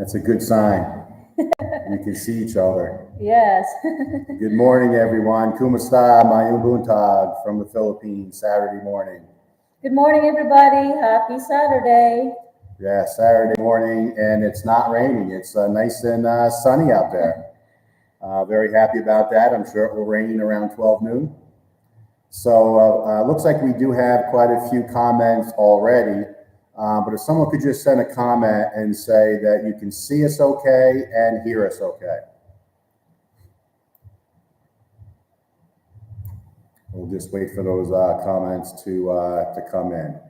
That's a good sign. We can see each other. Yes. Good morning, everyone. Kumusta, Mayong Buntag from the Philippines, Saturday morning. Good morning, everybody. Happy Saturday. Yeah, Saturday morning, and it's not raining. It's nice and sunny out there. Very happy about that. I'm sure it will rain around 12 noon. So looks like we do have quite a few comments already. But if someone could just send a comment and say that you can see us okay and hear us okay. We'll just wait for those comments to come in.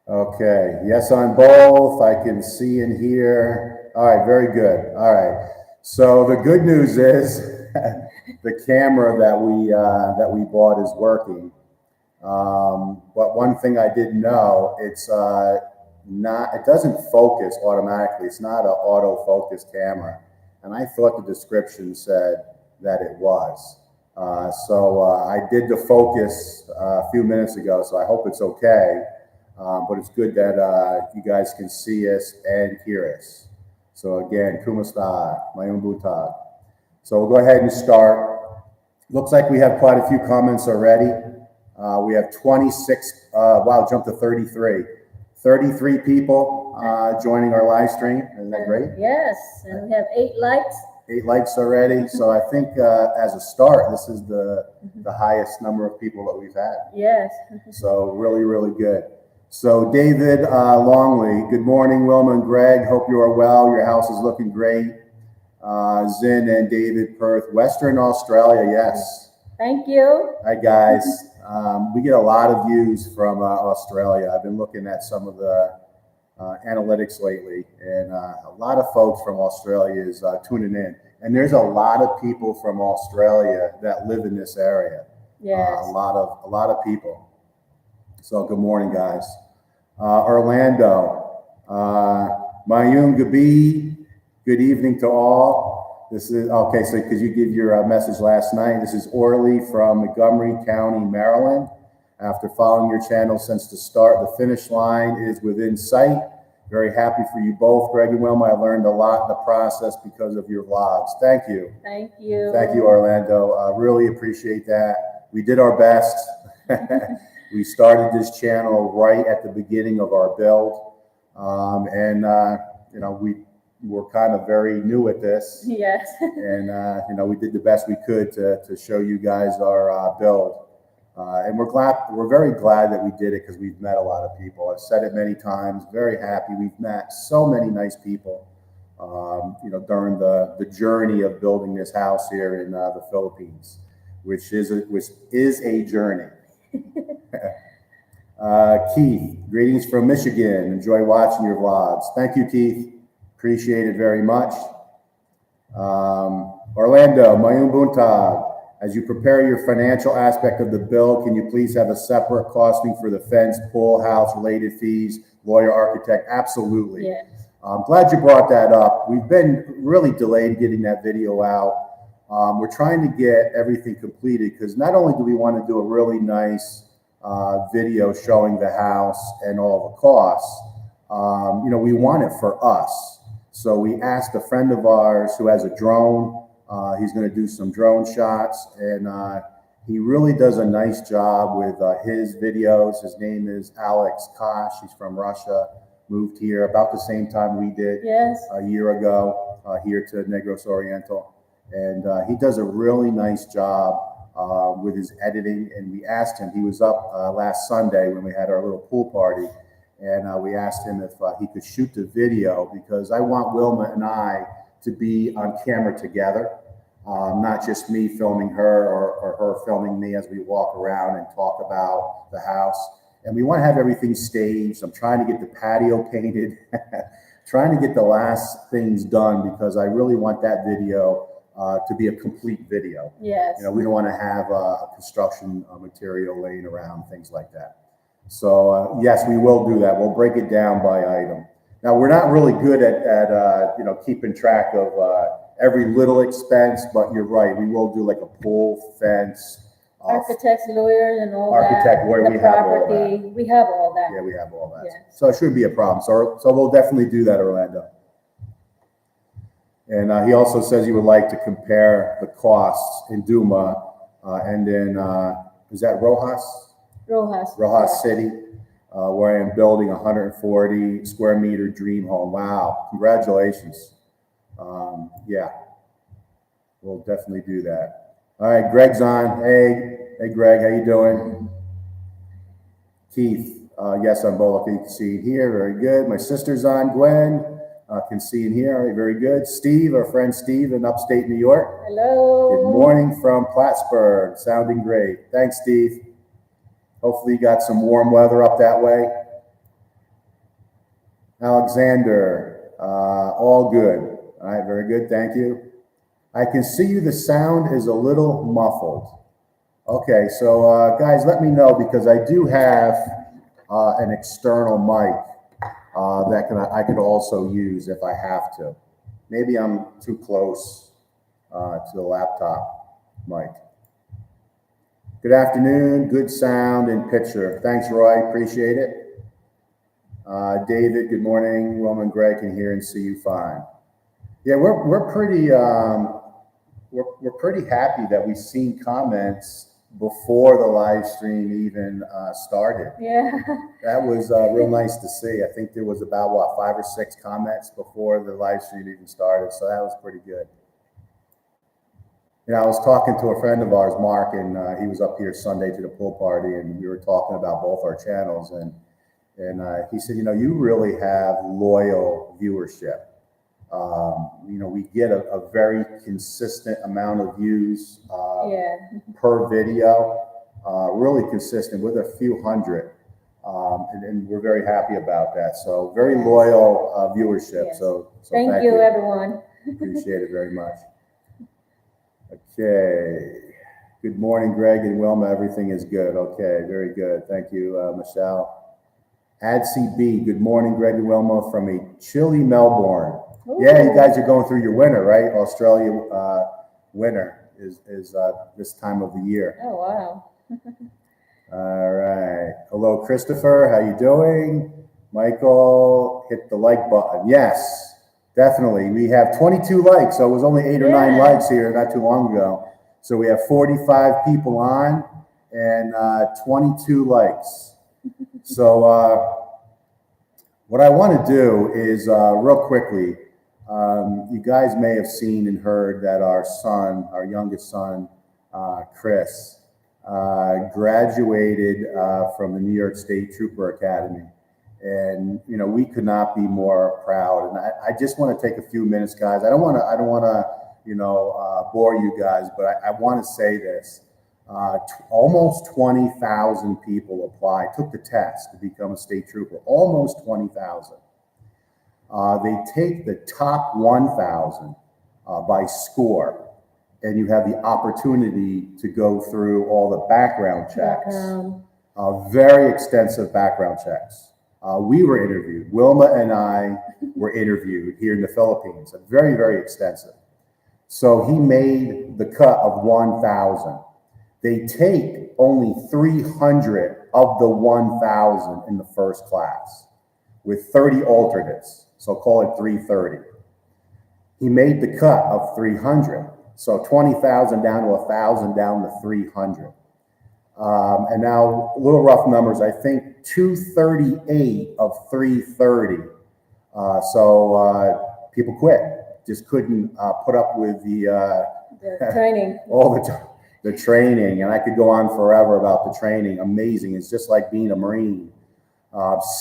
Okay, yes on both. I can see and hear. All right, very good. All right. So the good news is the camera that we bought is working. But one thing I didn't know, it doesn't focus automatically. It's not an autofocus camera. And I thought the description said that it was. So I did the focus a few minutes ago, so I hope it's okay. But it's good that you guys can see us and hear us. So again, Kumusta, Mayong Buntag. So we'll go ahead and start. Looks like we have quite a few comments already. We have 26, wow, jumped to 33. 33 people joining our live stream. Isn't that great? Yes, and we have 8 likes. 8 likes already. So I think as a start, this is the highest number of people that we've had. Yes. So really, really good. So David Longley, good morning, Wilma and Greg. Hope you are well. Your house is looking great. Zin and David, Perth, Western Australia, yes. Thank you. Hi, guys. We get a lot of views from Australia. I've been looking at some of the analytics lately, and a lot of folks from Australia is tuning in. And there's a lot of people from Australia that live in this area. Yes. A lot of people. So good morning, guys. Orlando, Mayung Gabi, good evening to all. This is, okay, so because you gave your message last night, this is Orly from Montgomery County, Maryland. After following your channel since the start, the finish line is within sight. Very happy for you both, Greg and Wilma. I learned a lot in the process because of your vlogs. Thank you. Thank you. Thank you, Orlando. Really appreciate that. We did our best. We started this channel right at the beginning of our build. You know, we were kind of very new at this. Yes. And, you know, we did the best we could to show you guys our build. And we're very glad that we did it because we've met a lot of people. I've said it many times, very happy. We've met so many nice people, you know, during the journey of building this house here in the Philippines, which is a journey. Keith, greetings from Michigan. Enjoy watching your vlogs. Thank you, Keith. Appreciate it very much. Orlando, Mayong Buntag. As you prepare your financial aspect of the bill, can you please have a separate costing for the fence, pool, house, related fees, lawyer, architect? Absolutely. Yes. I'm glad you brought that up. We've been really delayed getting that video out. We're trying to get everything completed because not only do we want to do a really nice video showing the house and all the costs, you know, we want it for us. So we asked a friend of ours who has a drone. He's going to do some drone shots, and he really does a nice job with his videos. His name is Alex Kosh. He's from Russia, moved here about the same time we did. Yes. A year ago here to Negros Oriental. And he does a really nice job with his editing. And we asked him, he was up last Sunday when we had our little pool party. And we asked him if he could shoot the video because I want Wilma and I to be on camera together. Not just me filming her or her filming me as we walk around and talk about the house. And we want to have everything staged. I'm trying to get the patio painted, trying to get the last things done because I really want that video to be a complete video. Yes. You know, we don't want to have construction material laying around, things like that. So yes, we will do that. We'll break it down by item. Now we're not really good at you know, keeping track of every little expense, but you're right. We will do like a pool, fence. Architects, lawyers, and all that. Architect, where The we have all property, that. we have all that. Yeah, we have all that. Yeah. So it shouldn't be a problem. So we'll definitely do that, Orlando. And he also says he would like to compare the costs in Duma and in, is that Rojas? Rojas. Rojas City, where I am building a 140 square meter dream home. Wow, congratulations. Yeah, we'll definitely do that. All right, Greg's on. Hey Greg, how you doing? Keith, yes, I'm both. You can see it here. Very good. My sister's on. Gwen, can see it here. All right, very good. Steve, our friend Steve in upstate New York. Hello. Good morning from Plattsburgh. Sounding great. Thanks, Steve. Hopefully you got some warm weather up that way. Alexander, all good. All right, very good. Thank you. I can see you. The sound is a little muffled. Okay, so guys, let me know because I do have an external mic that I could also use if I have to. Maybe I'm too close to the laptop mic. Good afternoon. Good sound and picture. Thanks, Roy. Appreciate it. David, good morning. Wilma and Greg can hear and see you fine. Yeah, we're pretty happy that we've seen comments before the live stream even started. Yeah. That was real nice to see. I think there was about, what, 5 or 6 comments before the live stream even started, so that was pretty good. You know, I was talking to a friend of ours, Mark, and he was up here Sunday to the pool party, and we were talking about both our channels, and he said, you know, you really have loyal viewership. You know, we get a very consistent amount of views per video, really consistent with a few hundred, and we're very happy about that. So very loyal viewership. Yes. So thank you, everyone. Appreciate it very much. Okay. Good morning, Greg and Wilma. Everything is good. Okay, very good. Thank you, Michelle. Adc B. Good morning, Greg and Wilma from a chilly Melbourne. Ooh. Yeah, you guys are going through your winter, right? Australia winter is this time of the year. Oh, wow. All right. Hello, Christopher. How you doing? Michael, hit the like button. Yes, definitely. We have 22 likes, so it was only 8 or 9 likes here not too long ago. So we have 45 people on and 22 likes. So what I want to do is real quickly, you guys may have seen and heard that our son, our youngest son, Chris, graduated from the New York State Trooper Academy. And, you know, we could not be more proud. And I just want to take a few minutes, guys. I don't want to, you know, bore you guys, but I want to say this. Almost 20,000 people applied, took the test to become a state trooper. Almost 20,000. They take the top 1,000 by score, and you have the opportunity to go through all the background checks, very extensive background checks. We were interviewed. Wilma and I were interviewed here in the Philippines. Very, very extensive. So he made the cut of 1,000. They take only 300 of the 1,000 in the first class with 30 alternates. So call it 330. He made the cut of 300. So 20,000 down to 1,000 down to 300. And now, a little rough numbers, I think 238 of 330. So people quit, just couldn't put up with the training. All the training. And I could go on forever about the training. Amazing. It's just like being a Marine.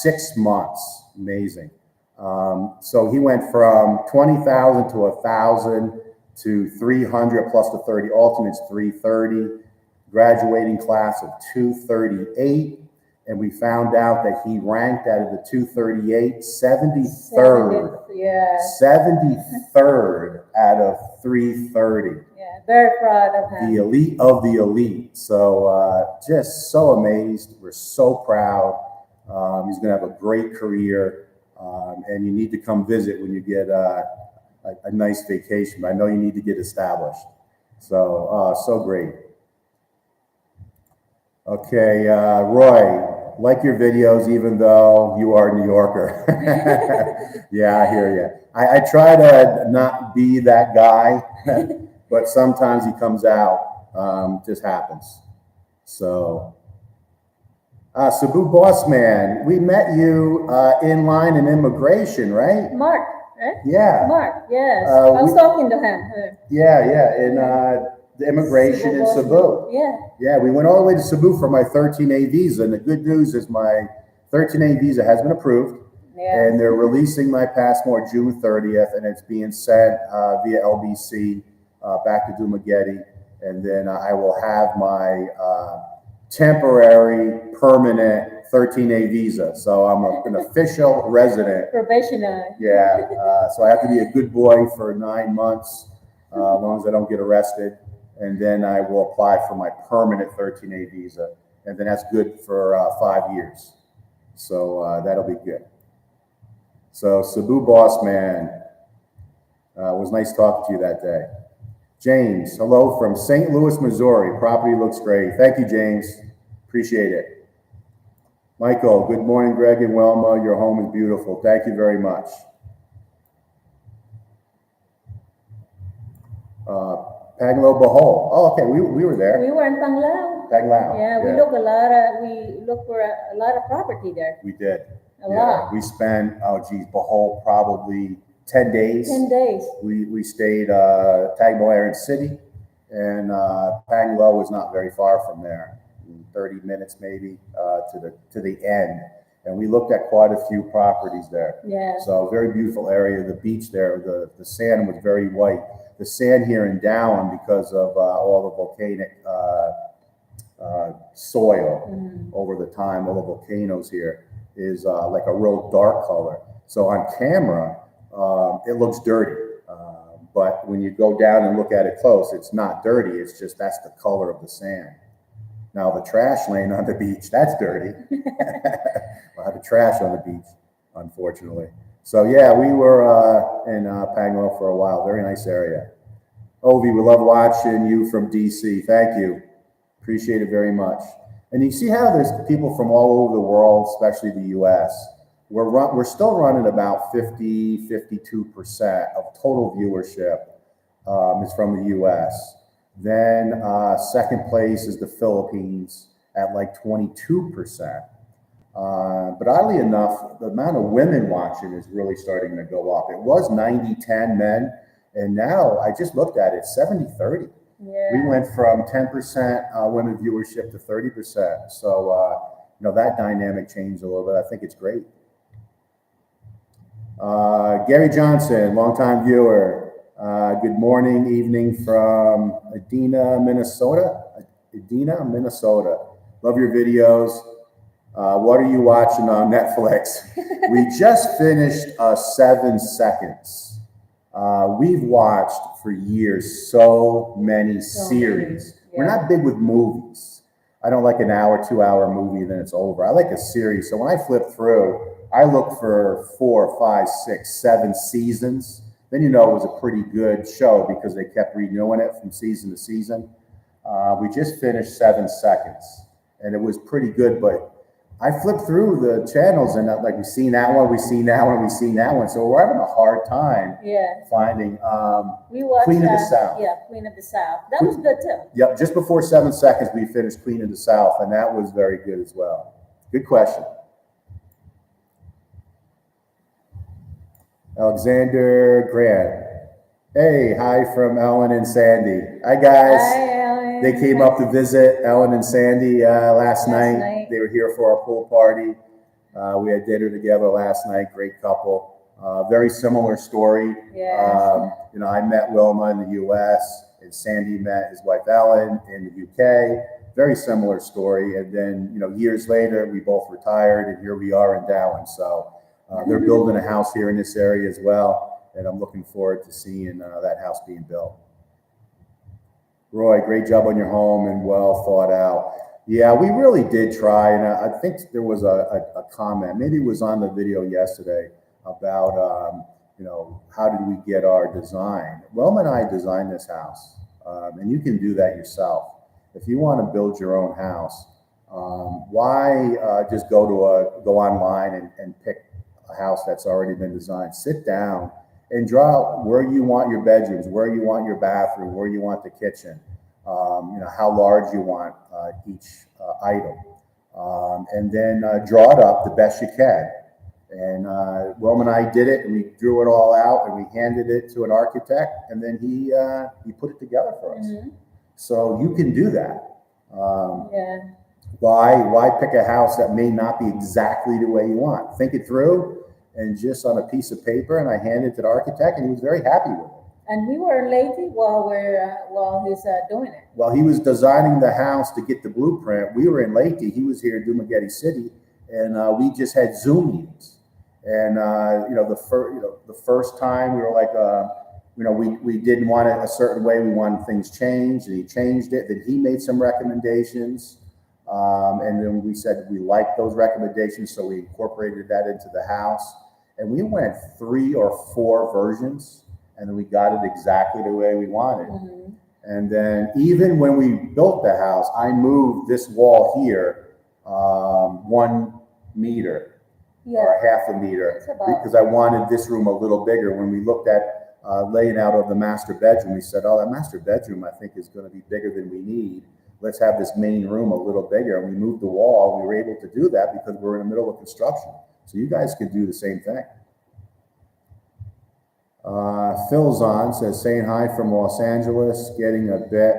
6 months. Amazing. So he went from 20,000 to 1,000 to 300 plus the 30 alternates, 330. Graduating class of 238, and we found out that he ranked out of the 238 73rd. Yeah. 73rd out of 330. Yeah, very proud of him. The elite of the elite. So just so amazed. We're so proud. He's going to have a great career, and you need to come visit when you get a nice vacation. I know you need to get established. So, so great. Okay, Roy, like your videos, even though you are a New Yorker. Yeah, I hear you. I try to not be that guy, but sometimes he comes out, just happens. So, Cebu Boss Man, we met you in line in immigration, right? Mark, right? Yeah. Mark, yes. I was talking to him. Yeah, in the immigration in Cebu. Yeah. Yeah, we went all the way to Cebu for my 13A visa, and the good news is my 13A visa has been approved, Yeah. and they're releasing my passport June 30th, and it's being sent via LBC back to Dumaguete, and then I will have my temporary, permanent 13A visa. So I'm an official resident. Professional. Yeah, so I have to be a good boy for 9 months, as long as I don't get arrested. And then I will apply for my permanent 13A visa. And then that's good for 5 years. So that'll be good. So Cebu Boss Man, it was nice talking to you that day. James, hello from St. Louis, Missouri. Property looks great. Thank you, James. Appreciate it. Michael, good morning, Greg and Wilma. Your home is beautiful. Thank you very much. Panglao Bohol. Oh, okay, we were there. We were in Panglao. Panglao. Yeah, we looked for a lot of property there. We did. A lot. We spent, Bohol probably 10 days. 10 days. We stayed Tagbilaran City, and Panglao was not very far from there, 30 minutes maybe to the end. And we looked at quite a few properties there. Yeah. So very beautiful area. The beach there, the sand was very white. The sand here in Down, because of all the volcanic soil over the time, all the volcanoes here, is like a real dark color. So on camera, it looks dirty. But when you go down and look at it close, it's not dirty. It's just that's the color of the sand. Now the trash laying on the beach, that's dirty. We'll have the trash on the beach, unfortunately. So yeah, we were in Panglao for a while. Very nice area. Ovi, we love watching you from DC. Thank you. Appreciate it very much. And you see how there's people from all over the world, especially the U.S. We're still running about 52% of total viewership is from the U.S. Then second place is the Philippines at like 22%. But oddly enough, the amount of women watching is really starting to go up. It was 90-10 men, and now I just looked at it, 70-30. Yeah. We went from 10% women viewership to 30%. So, that dynamic changed a little bit. I think it's great. Gary Johnson, longtime viewer. Good morning, evening from Edina, Minnesota. Love your videos. What are you watching on Netflix? We just finished 7 Seconds. We've watched for years so many series. Yeah. We're not big with movies. I don't like an hour, 2-hour movie, then it's over. I like a series. So when I flip through, I look for 4, 5, 6, 7 seasons. Then it was a pretty good show because they kept renewing it from season to season. We just finished 7 Seconds, and it was pretty good, but I flipped through the channels and we've seen that one, we've seen that one, we've seen that one. So we're having a hard time finding we watched Queen of the South. Yeah, Queen of the South. That was good too. Yep, just before 7 Seconds, we finished Queen of the South, and that was very good as well. Good question. Alexander Grant. Hey, hi from Ellen and Sandy. Hi, guys. Hi, Ellen. They came up to visit Ellen and Sandy last night. They were here for our pool party. We had dinner together last night. Great couple. Very similar story. Yeah. I met Wilma in the U.S. and Sandy met his wife Ellen in the U.K. Very similar story. And then, years later, we both retired, and here we are in Dowan. So they're building a house here in this area as well. And I'm looking forward to seeing that house being built. Roy, great job on your home and well thought out. Yeah, we really did try. And I think there was a comment, maybe it was on the video yesterday, about, how did we get our design? Wilma and I designed this house, and you can do that yourself. If you want to build your own house, why just go online and pick a house that's already been designed? Sit down and draw out where you want your bedrooms, where you want your bathroom, where you want the kitchen, how large you want each item, and then draw it up the best you can. And Wilma and I did it, and we drew it all out, and we handed it to an architect, and then he put it together for us. Mm-hmm. So you can do that. Yeah. Why pick a house that may not be exactly the way you want? Think it through, and just on a piece of paper, and I handed it to the architect, and he was very happy with it. And we were late while he's doing it. While he was designing the house to get the blueprint, we were in Leyte. He was here in Dumaguete City, and we just had Zoom meetings. And the first time we were like, we didn't want it a certain way. We wanted things changed, and he changed it. Then he made some recommendations, and then we said we liked those recommendations, so we incorporated that into the house. And we went 3 or 4 versions, and then we got it exactly the way we wanted. Mm-hmm. And then even when we built the house, I moved this wall here 1 meter. Yeah. Or half a meter, because I wanted this room a little bigger. When we looked at laying out of the master bedroom, we said, that master bedroom I think is going to be bigger than we need. Let's have this main room a little bigger. And we moved the wall. We were able to do that because we're in the middle of construction. So you guys could do the same thing. Phil's on, says, saying hi from Los Angeles, getting a bit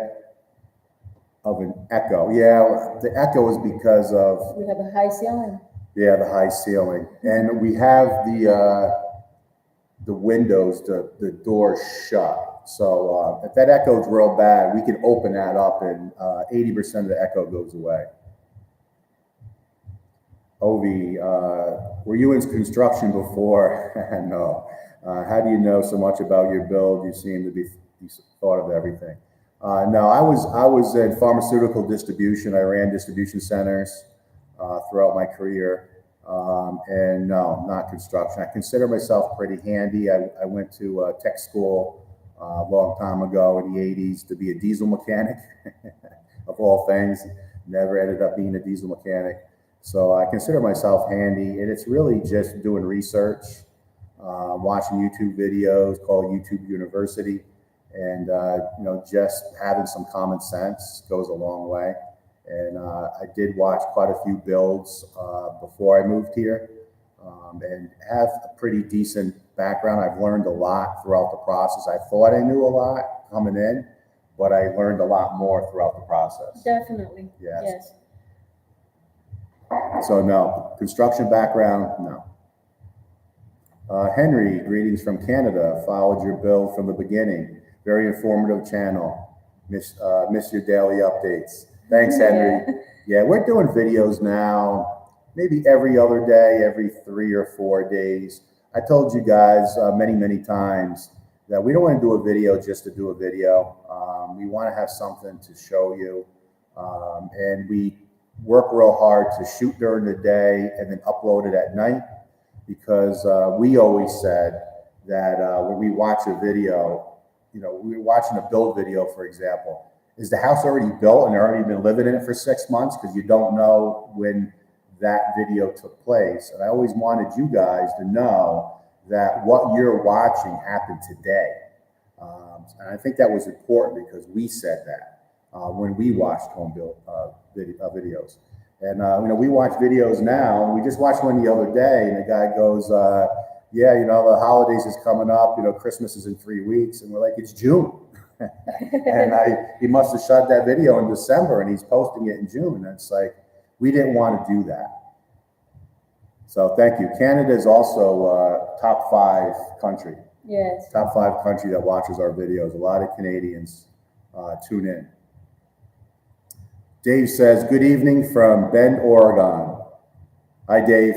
of an echo. Yeah, the echo is because of... We have a high ceiling. Yeah, the high ceiling. And we have the windows, the doors shut. So if that echoes real bad, we can open that up and 80% of the echo goes away. Ovi, were you in construction before? No. How do you know so much about your build? You seem to be thought of everything. No, I was in pharmaceutical distribution. I ran distribution centers throughout my career. And no, not construction. I consider myself pretty handy. I went to tech school a long time ago in the 80s to be a diesel mechanic, of all things. Never ended up being a diesel mechanic. So I consider myself handy, and it's really just doing research, watching YouTube videos called YouTube University, and just having some common sense goes a long way. And I did watch quite a few builds before I moved here, and have a pretty decent background. I've learned a lot throughout the process. I thought I knew a lot coming in, but I learned a lot more throughout the process. Definitely. Yes. So no, construction background, no. Henry, greetings from Canada. Followed your build from the beginning. Very informative channel. Miss your daily updates. Thanks, Henry. Yeah, we're doing videos now, maybe every other day, every 3 or 4 days. I told you guys many times that we don't want to do a video just to do a video. We want to have something to show you, and we work real hard to shoot during the day and then upload it at night, because we always said that when we watch a video, we were watching a build video, for example. Is the house already built and already been living in it for 6 months? Because you don't know when that video took place. And I always wanted you guys to know that what you're watching happened today. And I think that was important because we said that when we watched home build videos. And we watch videos now, and we just watched one the other day, and the guy goes, the holidays is coming up, Christmas is in 3 weeks, and we're like, it's June. And he must have shot that video in December, and he's posting it in June. And it's like, we didn't want to do that. So thank you. Canada is also top 5 country. Yes. Top 5 country that watches our videos. A lot of Canadians tune in. Dave says, good evening from Bend, Oregon. Hi, Dave.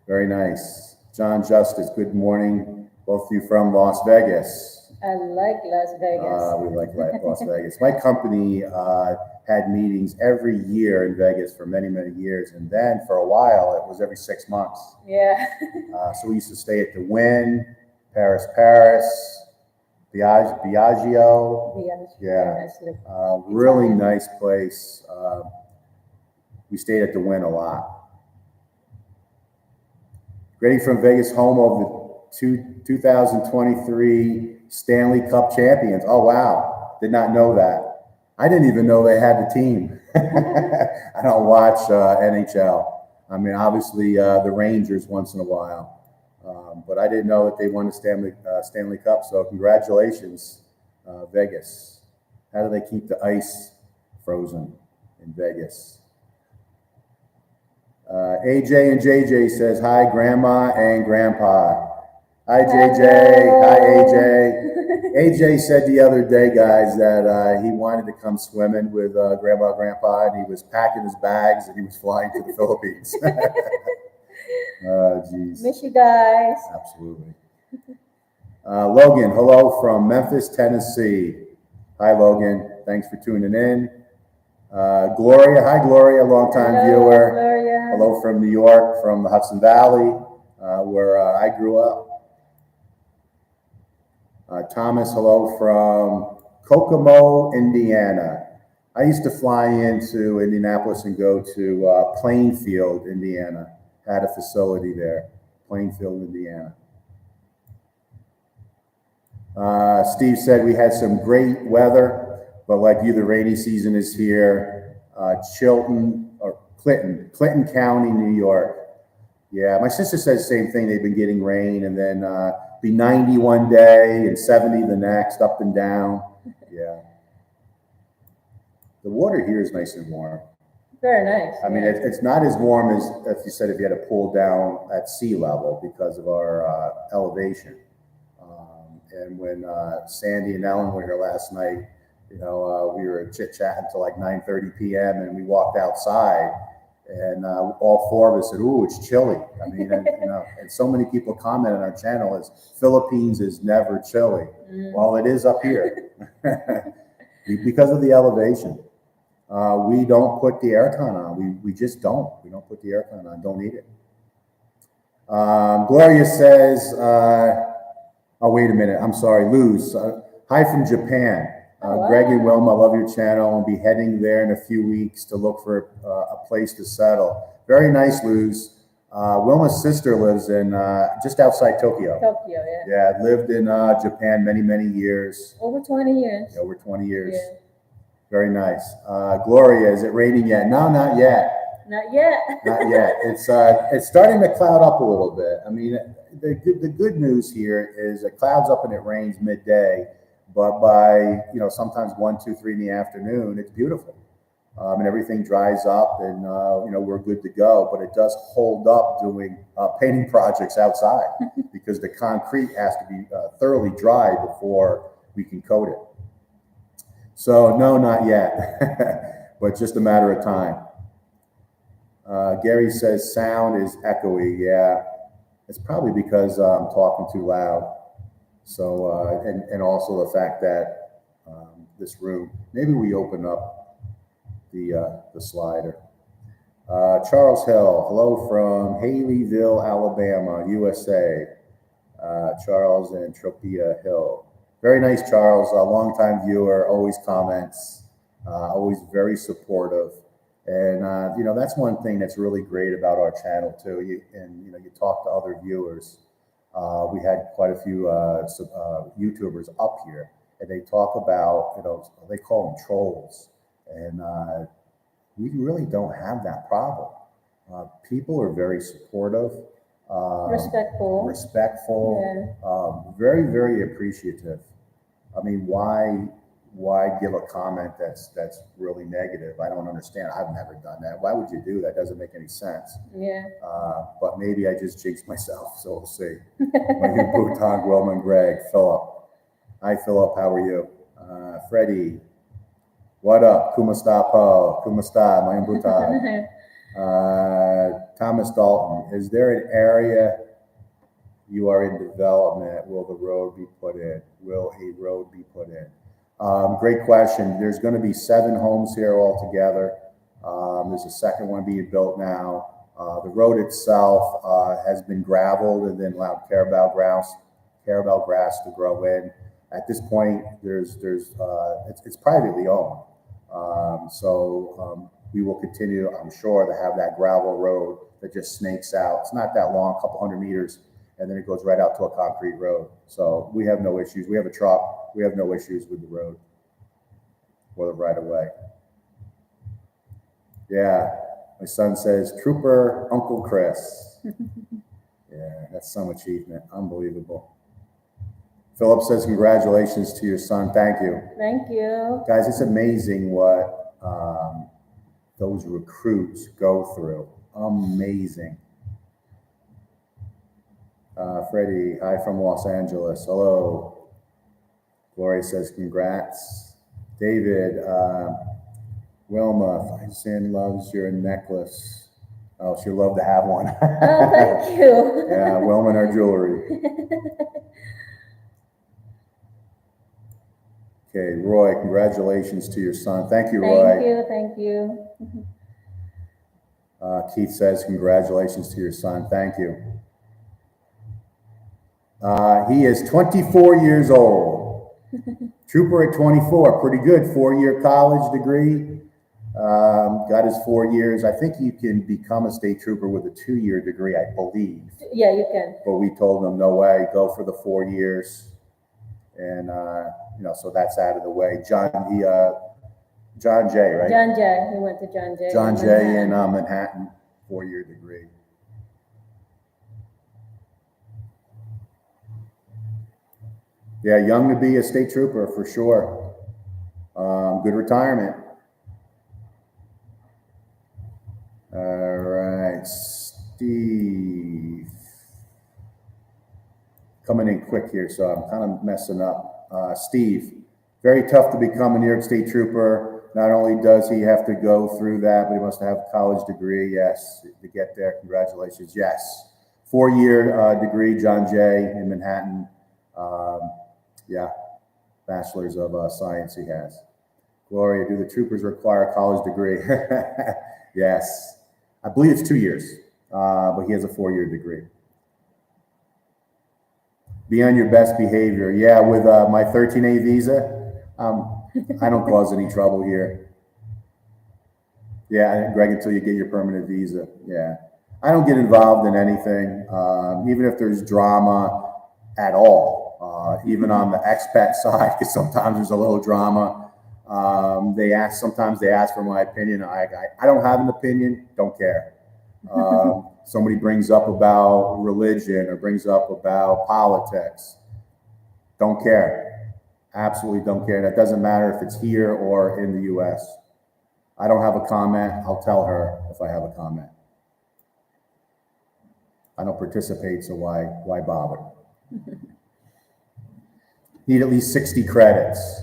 Very nice. John Justice, good morning. Both of you from Las Vegas. I like Las Vegas. We like Las Vegas. My company had meetings every year in Vegas for many, many years. And then for a while, it was every 6 months. Yeah. So we used to stay at the Wynn, Paris, Biagio. Yeah. Really nice place. We stayed at the Wynn a lot. Greeting from Vegas, home of the 2023 Stanley Cup champions. Oh, wow. Did not know that. I didn't even know they had the team. I don't watch NHL. I mean, obviously the Rangers once in a while. But I didn't know that they won the Stanley Cup. So congratulations, Vegas. How do they keep the ice frozen in Vegas? AJ and JJ says, hi, Grandma and Grandpa. Hi, JJ. Hi, AJ. AJ said the other day, guys, that he wanted to come swimming with Grandma and Grandpa, and he was packing his bags and he was flying to the Philippines. Geez. Miss you guys. Absolutely. Logan, hello from Memphis, Tennessee. Hi, Logan. Thanks for tuning in. Gloria, hi, Gloria, longtime viewer. Gloria. Hello from New York, from the Hudson Valley, where I grew up. Thomas, hello from Kokomo, Indiana. I used to fly into Indianapolis and go to Plainfield, Indiana. Had a facility there, Plainfield, Indiana. Steve said we had some great weather, but like you, the rainy season is here. Clinton County, New York. Yeah, my sister says the same thing. They've been getting rain, and then be 90 one day and 70 the next, up and down. Yeah. The water here is nice and warm. Very nice. I mean, it's not as warm as if you said if you had to pull down at sea level because of our elevation. And when Sandy and Ellen were here last night, you know, we were chit-chatting until like 9:30 p.m. and we walked outside, and all four of us said, "Ooh, it's chilly." I mean, and, you know, and so many people comment on our channel as Philippines is never chilly. Well, it is up here because of the elevation. We don't put the aircon on. We just don't. We don't put the aircon on. Don't need it. Gloria says, oh, wait a minute. I'm sorry. Luz. Hi from Japan. Wow. Greg and Wilma, I love your channel. I'll be heading there in a few weeks to look for a place to settle. Very nice, Luz. Wilma's sister lives in just outside Tokyo. Tokyo, yeah. Yeah, lived in Japan many, many years. Over 20 years. Yeah, over 20 years. Yeah. Very nice. Gloria, is it raining yet? No, not yet. Not yet. Not yet. It's starting to cloud up a little bit. I mean, the good news here is it clouds up and it rains midday, but by sometimes 1, 2, 3 in the afternoon, it's beautiful, and everything dries up, and we're good to go. But it does hold up doing painting projects outside because the concrete has to be thoroughly dry before we can coat it. So no, not yet, but just a matter of time. Gary says sound is echoey. Yeah, it's probably because I'm talking too loud. So, and also the fact that this room, maybe we open up the slider. Charles Hill, hello from Haleyville, Alabama, USA. Charles and Tropia Hill. Very nice, Charles, a longtime viewer, always comments, always very supportive. And, that's one thing that's really great about our channel too. You talk to other viewers. We had quite a few YouTubers up here, and they talk about, they call them trolls. And we really don't have that problem. People are very supportive. Respectful. Yeah. Very, very appreciative. I mean, why give a comment that's really negative? I don't understand. I've never done that. Why would you do that? Doesn't make any sense. Yeah. But maybe I just jinxed myself, so we'll see. Maybe Bhutan, Wilma, Greg, Philip. Hi, Philip. How are you? Freddie. What up? Kumasta po. Kumasta. Mayang Bhutan. Thomas Dalton. Is there an area you are in development? Will the road be put in? Will a road be put in? Great question. There's going to be 7 homes here altogether. There's a second one being built now. The road itself has been gravelled and then allowed carabao grass to grow in. At this point, it's privately owned. We will continue, I'm sure, to have that gravel road that just snakes out. It's not that long, a couple hundred meters, and then it goes right out to a concrete road. So we have no issues. We have a truck. We have no issues with the road or the right of way. Yeah, my son says, Trooper Uncle Chris. Yeah, that's some achievement. Unbelievable. Philip says, congratulations to your son. Thank you. Thank you. Guys, it's amazing what those recruits go through. Amazing. Freddie, hi from Los Angeles. Hello. Gloria says, congrats. David, Wilma, Feinstein loves your necklace. Oh, she'd love to have one. Oh, thank you. Yeah, Wilma and our jewelry. Okay, Roy, congratulations to your son. Thank you, Roy. Thank you. Keith says, congratulations to your son. Thank you. He is 24 years old. Trooper at 24, pretty good. 4-year college degree. Got his 4 years. I think you can become a state trooper with a 2-year degree, I believe. Yeah, you can. But we told him, no way, go for the 4 years. And, so that's out of the way. John Jay, right? John Jay. He went to John Jay. John Jay in Manhattan, 4-year degree. Yeah, young to be a state trooper for sure. Good retirement. All right, Steve. Coming in quick here, so I'm kind of messing up. Steve, very tough to become a New York State Trooper. Not only does he have to go through that, but he must have a college degree. Yes, to get there. Congratulations. Yes, 4-year degree, John Jay in Manhattan. Yeah, bachelor's of science he has. Gloria, do the troopers require a college degree? Yes, I believe it's 2 years, but he has a 4-year degree. Be on your best behavior. Yeah, with my 13A visa, I don't cause any trouble here. Yeah, Greg, until you get your permanent visa. Yeah, I don't get involved in anything, even if there's drama at all. Even on the expat side, because sometimes there's a little drama. Sometimes they ask for my opinion. I don't have an opinion. Don't care. Somebody brings up about religion or brings up about politics. Don't care. Absolutely don't care. That doesn't matter if it's here or in the U.S. I don't have a comment. I'll tell her if I have a comment. I don't participate, so why bother? Need at least 60 credits.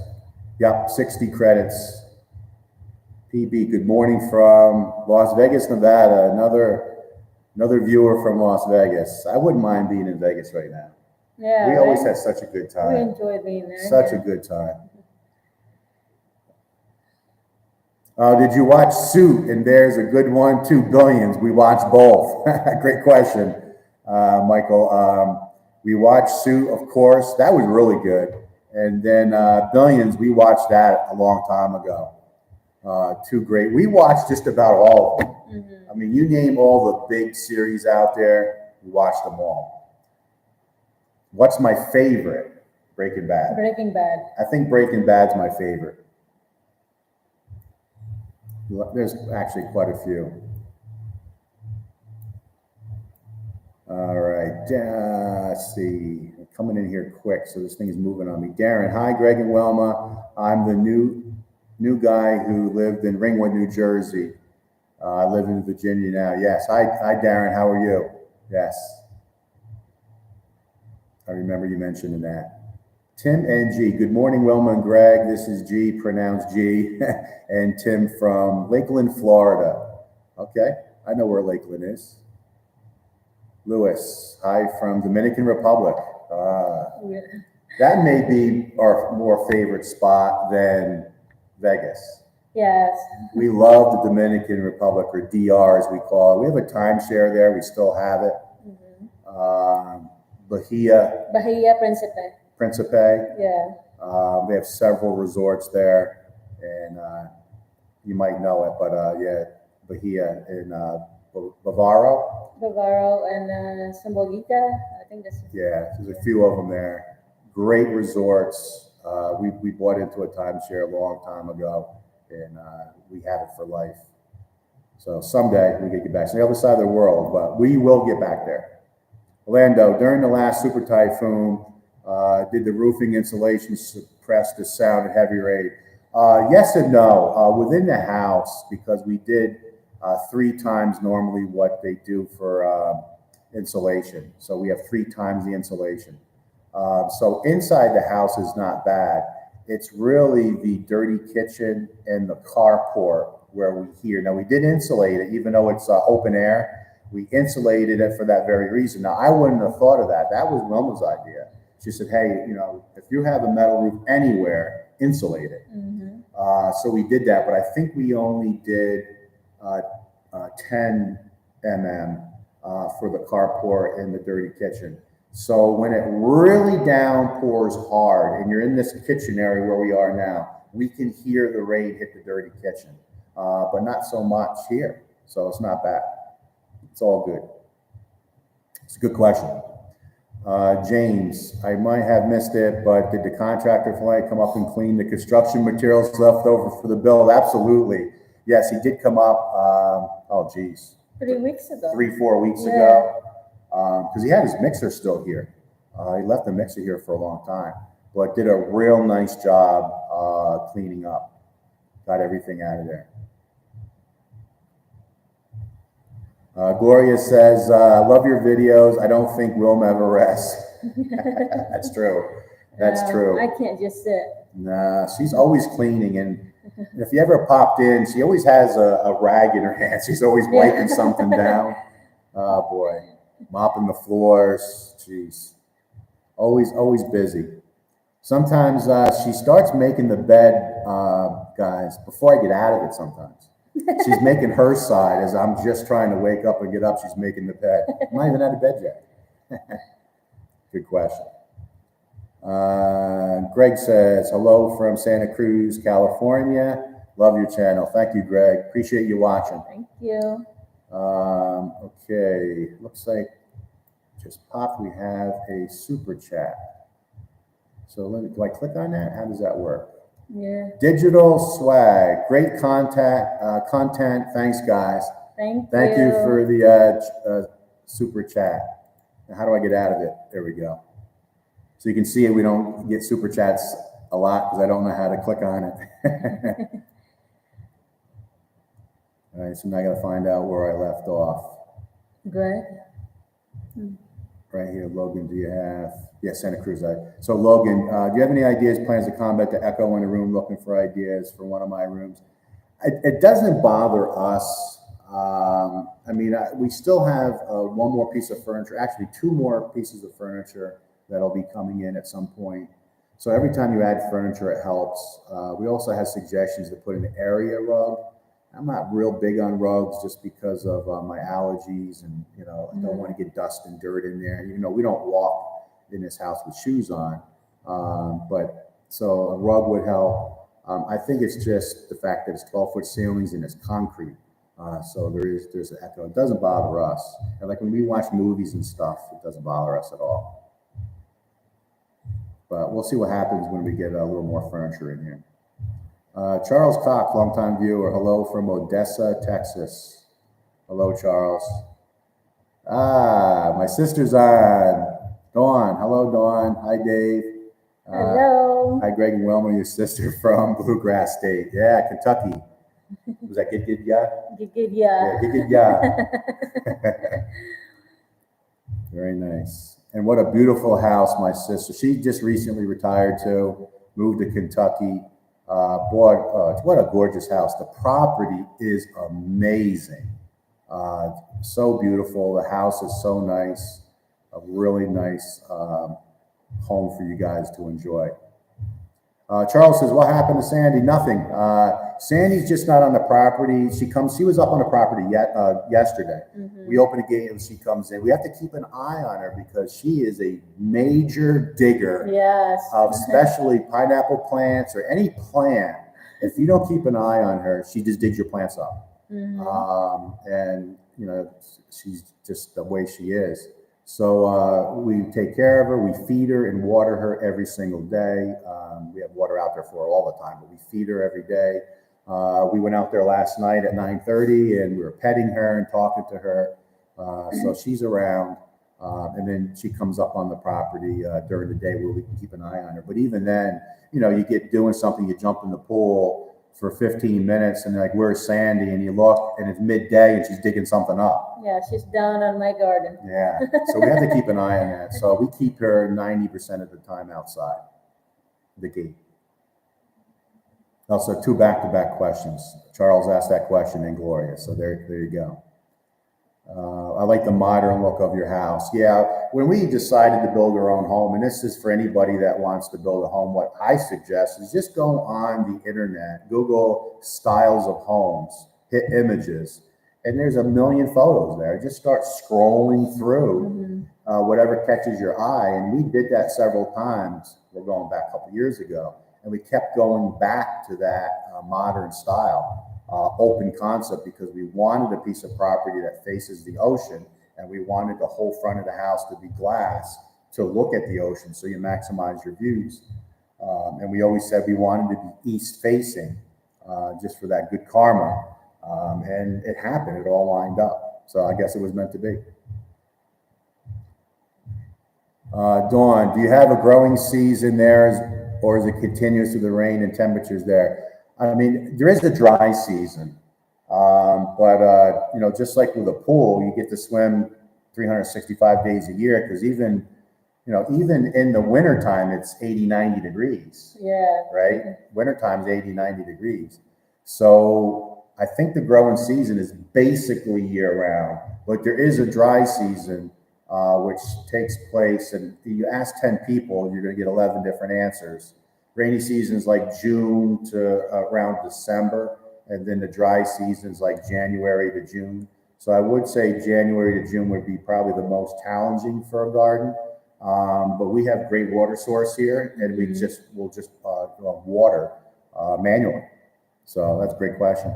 Yep, 60 credits. PB, good morning from Las Vegas, Nevada. Another viewer from Las Vegas. I wouldn't mind being in Vegas right now. Yeah, we always had such a good time. We enjoyed being there. Such a good time. Did you watch Suit? And there's a good one too. Billions. We watched both. Great question, Michael. We watched Suit, of course. That was really good. And then Billions, we watched that a long time ago. Two great. We watched just about all of them. Mm-hmm. I mean, you name all the big series out there, we watched them all. What's my favorite? Breaking Bad. Breaking Bad. I think Breaking Bad's my favorite. There's actually quite a few. All right, let's see. I'm coming in here quick, so this thing is moving on me. Darren, hi, Greg and Wilma. I'm the new guy who lived in Ringwood, New Jersey. I live in Virginia now. Yes. Hi, Darren. How are you? Yes. I remember you mentioning that. Tim and G. Good morning, Wilma and Greg. This is G, pronounced G, and Tim from Lakeland, Florida. Okay. I know where Lakeland is. Louis, hi from Dominican Republic. That may be our more favorite spot than Vegas. Yes. We love the Dominican Republic, or DR as we call it. We have a timeshare there. We still have it. Bahia Bahia Principe. Principe. Yeah. They have several resorts there, and you might know it, but yeah, Bahia in Bavaro. Bavaro and Sambuguita. I think that's. Yeah, there's a few of them there. Great resorts. We bought into a timeshare a long time ago, and we have it for life. So someday we get back. It's on the other side of the world, but we will get back there. Orlando, during the last super typhoon, did the roofing insulation suppress the sound at heavy rain? Yes and no. Within the house, because we did 3 times normally what they do for insulation. So we have 3 times the insulation. So inside the house is not bad. It's really the dirty kitchen and the carport where we hear. Now, we did insulate it, even though it's open air. We insulated it for that very reason. Now, I wouldn't have thought of that. That was Wilma's idea. She said, hey, if you have a metal roof anywhere, insulate it. So we did that, but I think we only did 10 mm for the carport and the dirty kitchen. So when it really downpours hard and you're in this kitchen area where we are now, we can hear the rain hit the dirty kitchen, but not so much here. So it's not bad. It's all good. It's a good question. James, I might have missed it, but did the contractor flight come up and clean the construction materials left over for the build? Absolutely. Yes, he did come up, 3 weeks ago. 3-4 weeks ago. Because he had his mixer still here. He left the mixer here for a long time, but did a real nice job cleaning up. Got everything out of there. Gloria says, love your videos. I don't think Wilma ever rests. That's true. That's true. I can't just sit. Nah, she's always cleaning. And if you ever popped in, she always has a rag in her hand. She's always wiping something down. Oh, boy. Mopping the floors. Jeez. Always busy. Sometimes she starts making the bed, guys, before I get out of it sometimes. She's making her side as I'm just trying to wake up and get up. She's making the bed. I'm not even out of bed yet. Good question. Greg says, hello from Santa Cruz, California. Love your channel. Thank you, Greg. Appreciate you watching. Thank you. Okay, looks like just popped. We have a super chat. So do I click on that? How does that work? Yeah. Digital swag, great content. Thanks, guys. Thank you for the super chat. Now, how do I get out of it? There we go. So you can see we don't get super chats a lot because I don't know how to click on it. All right, so now I got to find out where I left off. Good. Right here, Logan, do you have? Yeah, Santa Cruz. So Logan, do you have any ideas, plans to combat the echo in the room? Looking for ideas for one of my rooms. It doesn't bother us. We still have one more piece of furniture, actually 2 more pieces of furniture that'll be coming in at some point. So every time you add furniture, it helps. We also have suggestions to put an area rug. I'm not real big on rugs just because of my allergies, and I don't want to get dust and dirt in there. We don't walk in this house with shoes on, but so a rug would help. I think it's just the fact that it's 12-foot ceilings and it's concrete, so there's an echo. It doesn't bother us. And like when we watch movies and stuff, it doesn't bother us at all. But we'll see what happens when we get a little more furniture in here. Charles Cox, longtime viewer. Hello from Odessa, Texas. Hello, Charles. My sister's on. Dawn. Hello, Dawn. Hi, Dave. Hello. Hi, Greg and Wilma, your sister from Bluegrass State. Yeah, Kentucky. Was that Gid Ya? Gid Ya. Yeah, Gid Ya. Very nice. And what a beautiful house, my sister. She just recently retired too, moved to Kentucky. What a gorgeous house. The property is amazing. So beautiful. The house is so nice. A really nice home for you guys to enjoy. Charles says, "What happened to Sandy?" Nothing. Sandy's just not on the property. She was up on the property yesterday. We open a gate and she comes in. We have to keep an eye on her because she is a major digger. Yes. Of especially pineapple plants or any plant. If you don't keep an eye on her, she just digs your plants up. And she's just the way she is. So we take care of her. We feed her and water her every single day. We have water out there for her all the time, but we feed her every day. We went out there last night at 9:30 and we were petting her and talking to her. So she's around. And then she comes up on the property during the day where we can keep an eye on her. But even then, you get doing something, you jump in the pool for 15 minutes and like, "Where's Sandy?" And you look and it's midday and she's digging something up. Yeah, she's down on my garden. Yeah, so we have to keep an eye on that. So we keep her 90% of the time outside the gate. Also, 2 back-to-back questions. Charles asked that question and Gloria, so there you go. I like the modern look of your house. Yeah, when we decided to build our own home, and this is for anybody that wants to build a home, what I suggest is just go on the internet, Google styles of homes, hit images, and there's a million photos there. Just start scrolling through whatever catches your eye. And we did that several times. We're going back a couple years ago, and we kept going back to that modern style. Open concept because we wanted a piece of property that faces the ocean and we wanted the whole front of the house to be glass to look at the ocean so you maximize your views. And we always said we wanted to be east facing just for that good karma. And it happened, it all lined up. So I guess it was meant to be. Dawn, do you have a growing season there or is it continuous to the rain and temperatures there? I mean, there is a dry season, but just like with a pool, you get to swim 365 days a year because even in the wintertime, it's 80, 90 degrees. Yeah. Right? Wintertime is 80, 90 degrees. So I think the growing season is basically year round, but there is a dry season which takes place, and you ask 10 people, you're going to get 11 different answers. Rainy seasons like June to around December, and then the dry seasons like January to June. So I would say January to June would be probably the most challenging for a garden. But we have great water source here, and we'll just water manually. So that's a great question.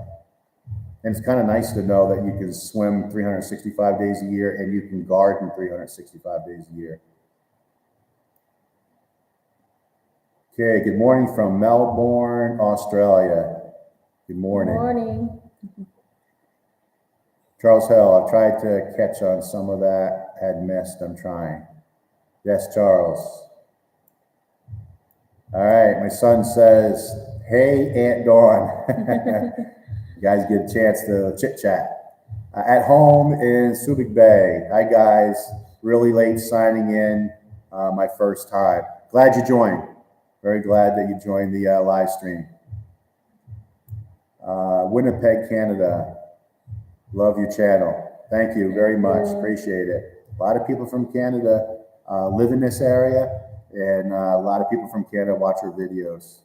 And it's kind of nice to know that you can swim 365 days a year and you can garden 365 days a year. Okay, good morning from Melbourne, Australia. Good morning. Good morning. Charles Hill, I've tried to catch on some of that, had missed, I'm trying. Yes, Charles. All right, my son says, "Hey, Aunt Dawn." You guys get a chance to chit chat. At home in Subic Bay. Hi, guys. Really late signing in, my first time. Glad you joined. Very glad that you joined the live stream. Winnipeg, Canada. Love your channel. Thank you very much. Appreciate it. A lot of people from Canada live in this area, and a lot of people from Canada watch our videos.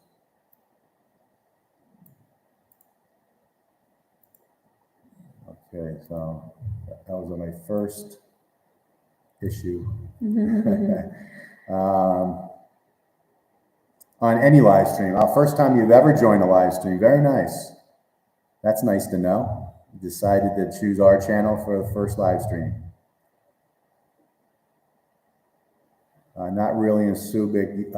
Okay, so that was on my first issue. On any live stream. First time you've ever joined a live stream. Very nice. That's nice to know. You decided to choose our channel for the first live stream. Not really in Subic.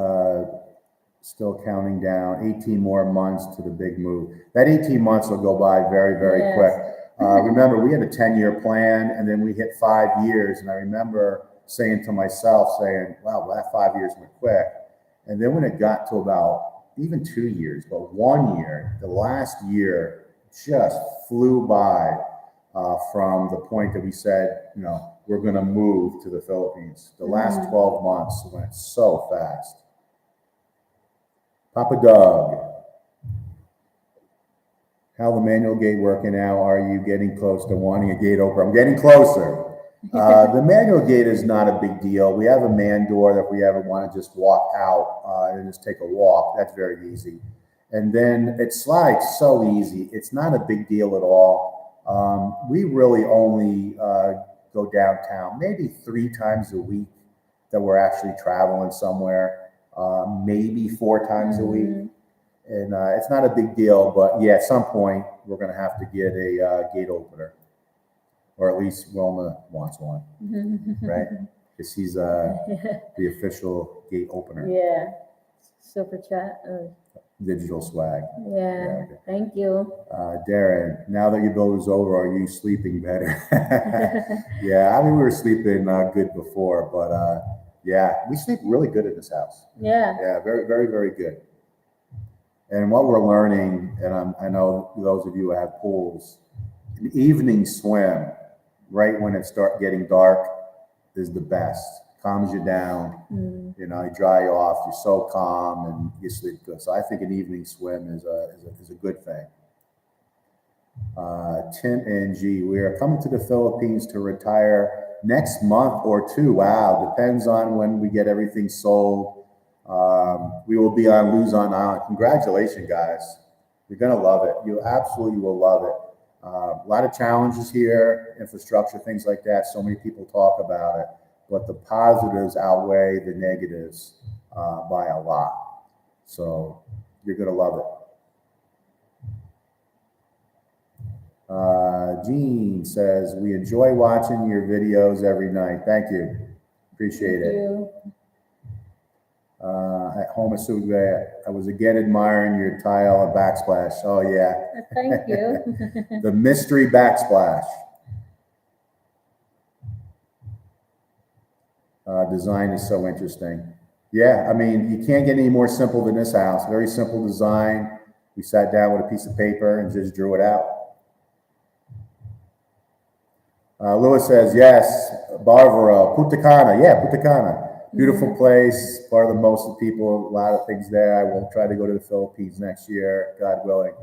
Still counting down. 18 more months to the big move. That 18 months will go by very, very quick. Remember, we had a 10-year plan, and then we hit 5 years. And I remember saying to myself, wow, that 5 years went quick. And then when it got to about even 2 years, but 1 year, the last year just flew by from the point that we said, we're going to move to the Philippines. The last 12 months went so fast. Papa Doug, how the manual gate working now? Are you getting close to wanting a gate opener? I'm getting closer. The manual gate is not a big deal. We have a man door that if we ever want to just walk out and just take a walk. That's very easy. And then it slides so easy. It's not a big deal at all. We really only go downtown maybe 3 times a week that we're actually traveling somewhere, maybe 4 times a week. And it's not a big deal, but yeah, at some point we're going to have to get a gate opener. Or at least Wilma wants one, right? Because he's the official gate opener. Yeah. Super chat. Digital swag. Yeah. Okay. Thank you. Darren, now that your build is over, are you sleeping better? Yeah, I mean, we were sleeping good before, but yeah, we sleep really good in this house. Yeah. Yeah, very, very, very good. And what we're learning, and I know those of you who have pools, an evening swim right when it starts getting dark is the best. Calms you down, you know, you dry you off, you're so calm and you sleep good. So I think an evening swim is a good thing. Tim and G, we are coming to the Philippines to retire next month or 2. Wow, depends on when we get everything sold. We will be on Luzon Island. Congratulations, guys. You're going to love it. You absolutely will love it. A lot of challenges here, infrastructure, things like that. So many people talk about it, but the positives outweigh the negatives by a lot. So you're going to love it. Jean says, we enjoy watching your videos every night. Thank you. Appreciate it. At home at Sugway, I was again admiring your tile of backsplash. Oh, yeah. Thank you. The mystery backsplash. Design is so interesting. Yeah, I mean, you can't get any more simple than this house. Very simple design. We sat down with a piece of paper and just drew it out. Lewis says, yes, Barbaro, Punta Cana. Yeah, Punta Cana. Beautiful place, part of the most of the people, a lot of things there. I will try to go to the Philippines next year, God willing.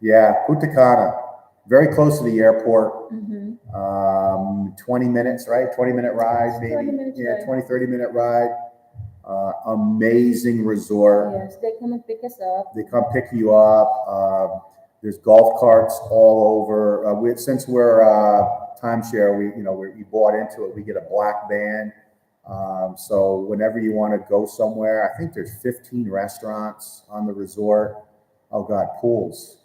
Yeah, Punta Cana, very close to the airport. 20 minutes, right? 20-minute ride, maybe. 20 minutes, yeah, right. 20, 30-minute ride. Amazing resort. Yes, they come and pick us up. They come pick you up. There's golf carts all over. Since we're timeshare, we bought into it. We get a black van. So whenever you want to go somewhere, I think there's 15 restaurants on the resort. Oh God, pools.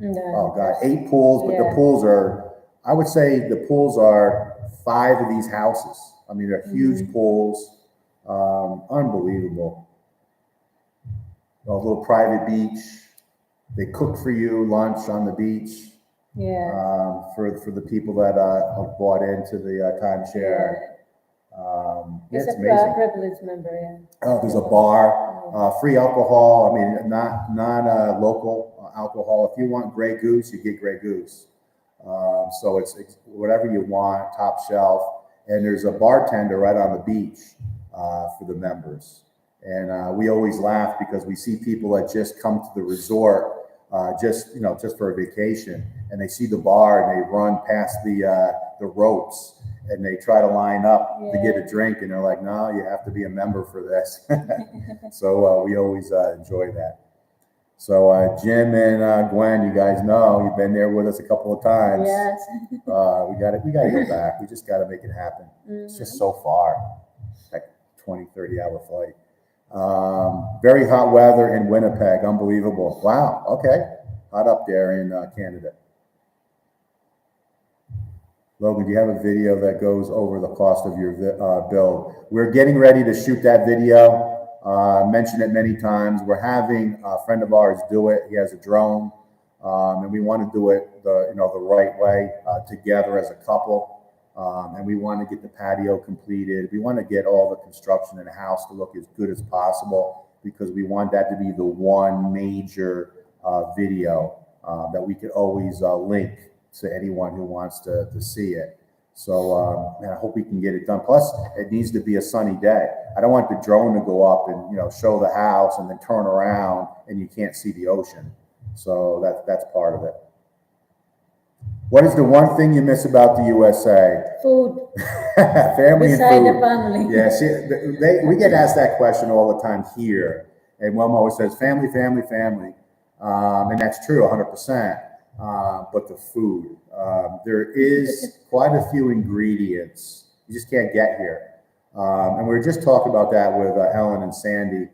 Oh God, 8 pools, but the pools are, I would say the pools are 5 of these houses. I mean, they're huge pools, unbelievable. A little private beach. They cook for you lunch on the beach. Yeah. For the people that have bought into the timeshare. It's it's a amazing. privileged member, yeah. Oh, there's a bar, free alcohol. I mean, not local alcohol. If you want Grey Goose, you get Grey Goose. So it's whatever you want, top shelf. And there's a bartender right on the beach for the members. And we always laugh because we see people that just come to the resort just for a vacation, and they see the bar and they run past the ropes. And they try to line up to get a drink, and they're like, no, you have to be a member for this. So we always enjoy that. So Jim and Gwen, you guys know, you've been there with us a couple of times. Yes. We got to go back. We just got to make it happen. It's just so far, like 20, 30-hour flight. Very hot weather in Winnipeg. Unbelievable. Wow. Okay. Hot up there in Canada. Logan, do you have a video that goes over the cost of your build? We're getting ready to shoot that video. Mentioned it many times. We're having a friend of ours do it. He has a drone, and we want to do it the right way together as a couple. And we want to get the patio completed. We want to get all the construction in the house to look as good as possible, because we want that to be the one major video that we could always link to anyone who wants to see it. So I hope we can get it done. Plus, it needs to be a sunny day. I don't want the drone to go up and show the house and then turn around and you can't see the ocean. So that's part of it. What is the one thing you miss about the USA? Food. Family and Beside the food. family. Yeah, see, we get asked that question all the time here, and Wilma always says family, family, family, and that's true, 100%. But the food, there is quite a few ingredients you just can't get here, and we were just talking about that with Ellen and Sandy.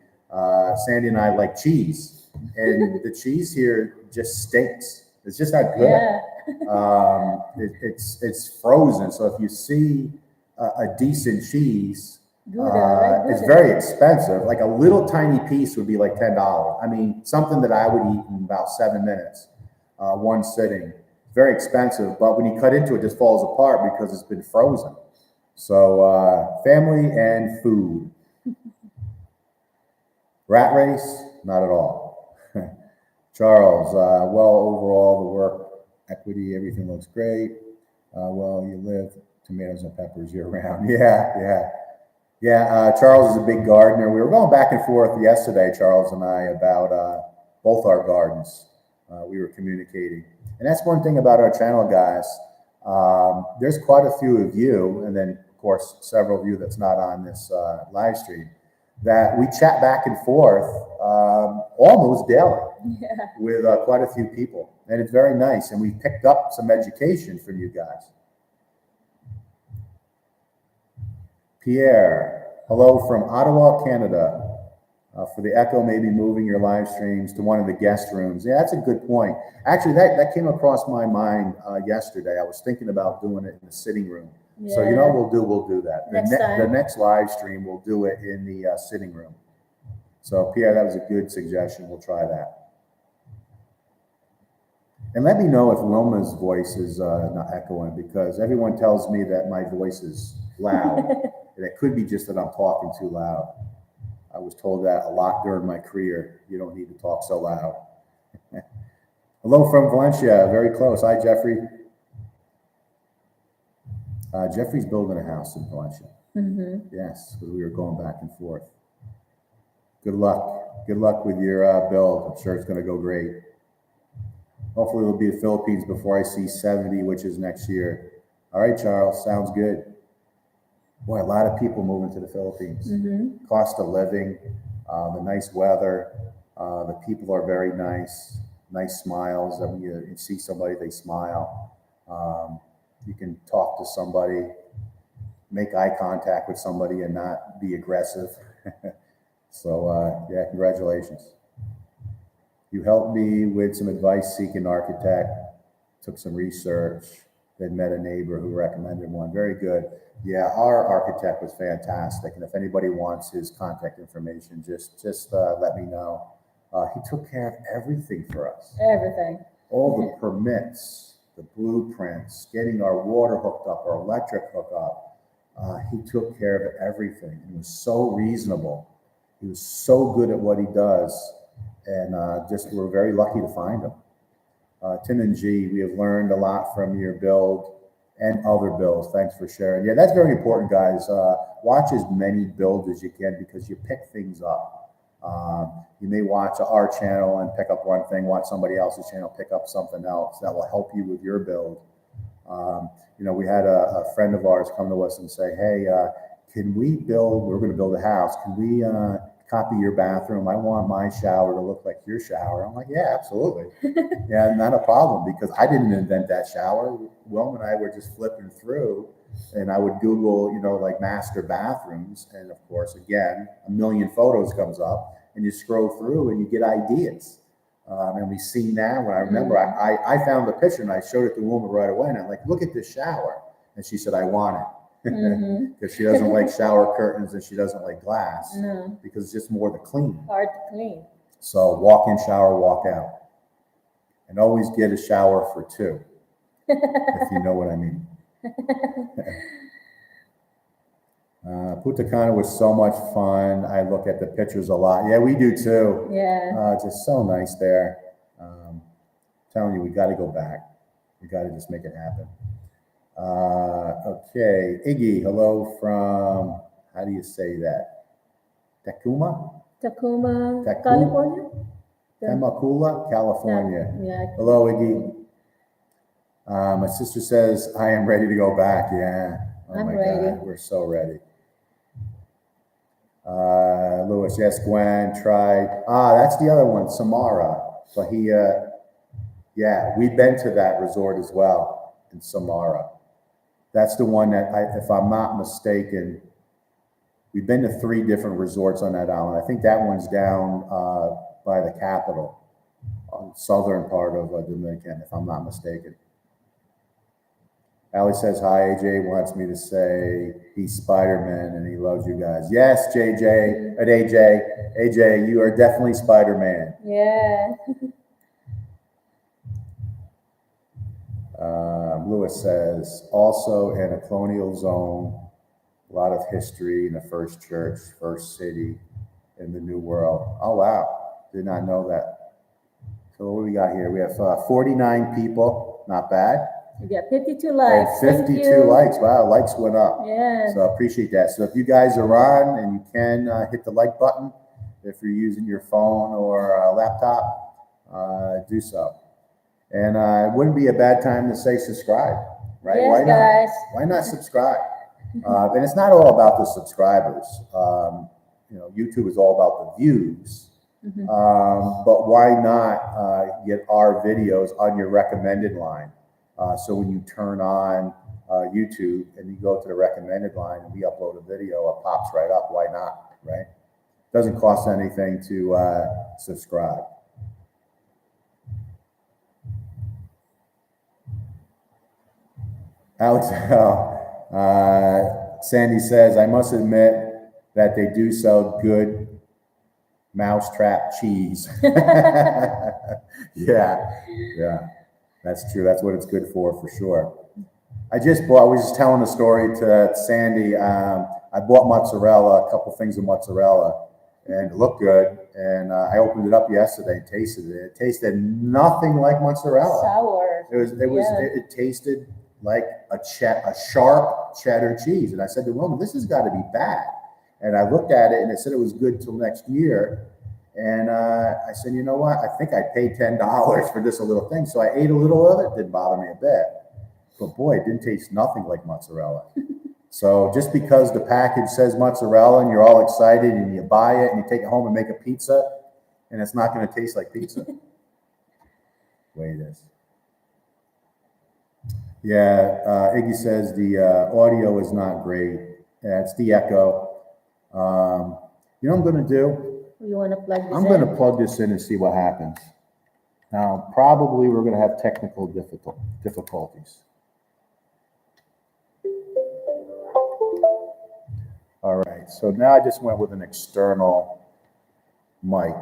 Sandy and I like cheese, and the cheese here just stinks. It's just not good. Yeah. It's frozen, so if you see a decent cheese, Gouda, right? it's Gouda. very expensive. Like a little tiny piece would be like $10. I mean, something that I would eat in about 7 minutes, one sitting. Very expensive, but when you cut into it, it just falls apart because it's been frozen. So family and food. Rat race? Not at all. Charles, well, overall, the work, equity, everything looks great. Well, you live tomatoes and peppers year round. Yeah. Charles is a big gardener. We were going back and forth yesterday, Charles and I, about both our gardens. We were communicating. And that's one thing about our channel, guys. There's quite a few of you, and then, of course, several of you that's not on this live stream, that we chat back and forth almost daily with quite a few people. And it's very nice. And we picked up some education from you guys. Pierre, hello from Ottawa, Canada. For the echo, maybe moving your live streams to one of the guest rooms. Yeah, that's a good point. Actually, that came across my mind yesterday. I was thinking about doing it in the sitting room. Yeah. So you know what we'll do that. The next live stream, we'll do it in the sitting room. So Pierre, that was a good suggestion. We'll try that. And let me know if Wilma's voice is not echoing, because everyone tells me that my voice is loud. And it could be just that I'm talking too loud. I was told that a lot during my career. You don't need to talk so loud. Hello from Valencia, very close. Hi, Jeffrey. Jeffrey's building a house in Valencia. Mm-hmm. Yes, because we were going back and forth. Good luck. Good luck with your build. I'm sure it's going to go great. Hopefully it'll be the Philippines before I see 70, which is next year. All right, Charles, sounds good. Boy, a lot of people moving to the Philippines. Mm-hmm. Cost of living, the nice weather, the people are very nice, nice smiles. When you see somebody, they smile. You can talk to somebody, make eye contact with somebody and not be aggressive. So, yeah, congratulations. You helped me with some advice seeking an architect, took some research, then met a neighbor who recommended one. Very good. Yeah, our architect was fantastic. And if anybody wants his contact information, just let me know. He took care of everything for us. Everything. All the permits, the blueprints, getting our water hooked up, our electric hooked up. He took care of everything. He was so reasonable. He was so good at what he does. And just we're very lucky to find him. Tim and G, we have learned a lot from your build and other builds. Thanks for sharing. Yeah, that's very important, guys. Watch as many builds as you can, because you pick things up. You may watch our channel and pick up one thing, watch somebody else's channel, pick up something else that will help you with your build. We had a friend of ours come to us and say, hey, can we build, we're going to build a house. Can we copy your bathroom? I want my shower to look like your shower. I'm like, yeah, absolutely. Yeah, not a problem, because I didn't invent that shower. Wilma and I were just flipping through, and I would Google, like master bathrooms. And of course, again, a million photos comes up, and you scroll through and you get ideas. And we see now, when I remember, I found the picture and I showed it to Wilma right away. And I'm like, look at this shower. And she said, I want it. Because she doesn't like shower curtains and she doesn't like glass. No. Because it's just more to clean. Hard to clean. So walk in, shower, walk out. And always get a shower for two, if you know what I mean. Punta Cana was so much fun. I look at the pictures a lot. Yeah, we do too. Yeah. Just so nice there. Telling you, we got to go back. We got to just make it happen. Okay, Iggy, hello from, how do you say that? Tacoma, California? Temecula, California. Yeah. Hello, Iggy. My sister says, I am ready to go back. Yeah. Oh I'm my ready. God, we're so ready. Lewis, yes, Gwen tried. That's the other one, Samara. Bahia. Yeah, we've been to that resort as well in Samara. That's the one that, if I'm not mistaken, we've been to 3 different resorts on that island. I think that one's down by the capital, on the southern part of Dominican, if I'm not mistaken. Ali says, hi, AJ wants me to say he's Spider-Man and he loves you guys. Yes, JJ, and AJ, you are definitely Spider-Man. Yeah. Lewis says, also in a colonial zone, a lot of history in the first church, first city in the New World. Oh, wow. Did not know that. So what do we got here? We have 49 people. Not bad. We got 52 likes. And 52 likes. Wow, likes went up. Yeah. So I appreciate that. So if you guys are on and you can hit the like button, if you're using your phone or a laptop, do so. And it wouldn't be a bad time to say subscribe, right? Yes, Why not? guys. Why not subscribe? And it's not all about the subscribers. YouTube is all about the views. Mhm. But why not get our videos on your recommended line? So when you turn on YouTube and you go to the recommended line and we upload a video, it pops right up. Why not, right? Doesn't cost anything to subscribe. Alex, Sandy says, I must admit that they do sell good mousetrap cheese. Yeah, that's true. That's what it's good for sure. I was just telling a story to Sandy. I bought mozzarella, a couple things of mozzarella, and it looked good. And I opened it up yesterday and tasted it. It tasted nothing like mozzarella. Sour. It tasted like a sharp cheddar cheese. And I said to the woman, this has got to be bad. And I looked at it and it said it was good till next year. And I said, you know what? I think I paid $10 for this little thing. So I ate a little of it. Didn't bother me a bit. But boy, it didn't taste nothing like mozzarella. So just because the package says mozzarella and you're all excited and you buy it and you take it home and make a pizza, and it's not going to taste like pizza. The way it is. Yeah, Iggy says the audio is not great. Yeah, it's the echo. You know what I'm going to do? You want to plug this I'm going to plug this in and see what happens. Now, probably we're going to have technical difficulties. All right, so now I just went with an external mic.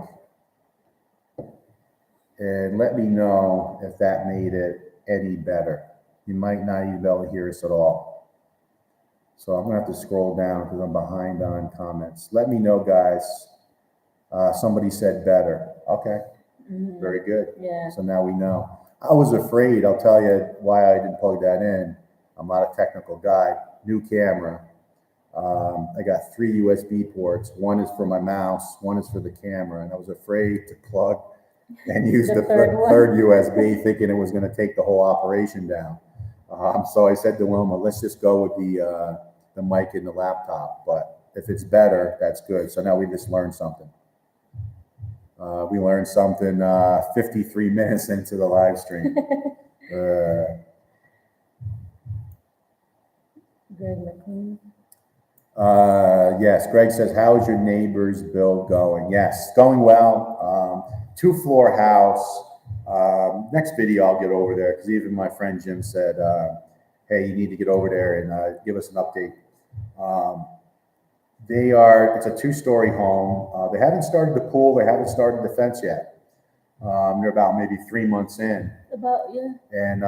And let me know if that made it any better. You might not even be able to hear us at all. So I'm gonna have to scroll down because I'm behind on comments. Let me know, guys. Somebody said better. Okay, very good. Yeah. So now we know. I was afraid, I'll tell you why I didn't plug that in. I'm not a technical guy. New camera. I got 3 USB ports. One is for my mouse, one is for the camera, and I was afraid to plug and use the third USB, thinking it was going to take the whole operation down. So I said to Wilma, let's just go with the mic in the laptop. But if it's better, that's good. So now we just learned something. We learned something 53 minutes into the live stream. Greg McLean. Yes, Greg says, how is your neighbor's build going? Yes, going well. 2-floor house. Next video, I'll get over there because even my friend Jim said, hey, you need to get over there and give us an update. It's a 2-story home. They haven't started the pool. They haven't started the fence yet. They're about maybe 3 months in. And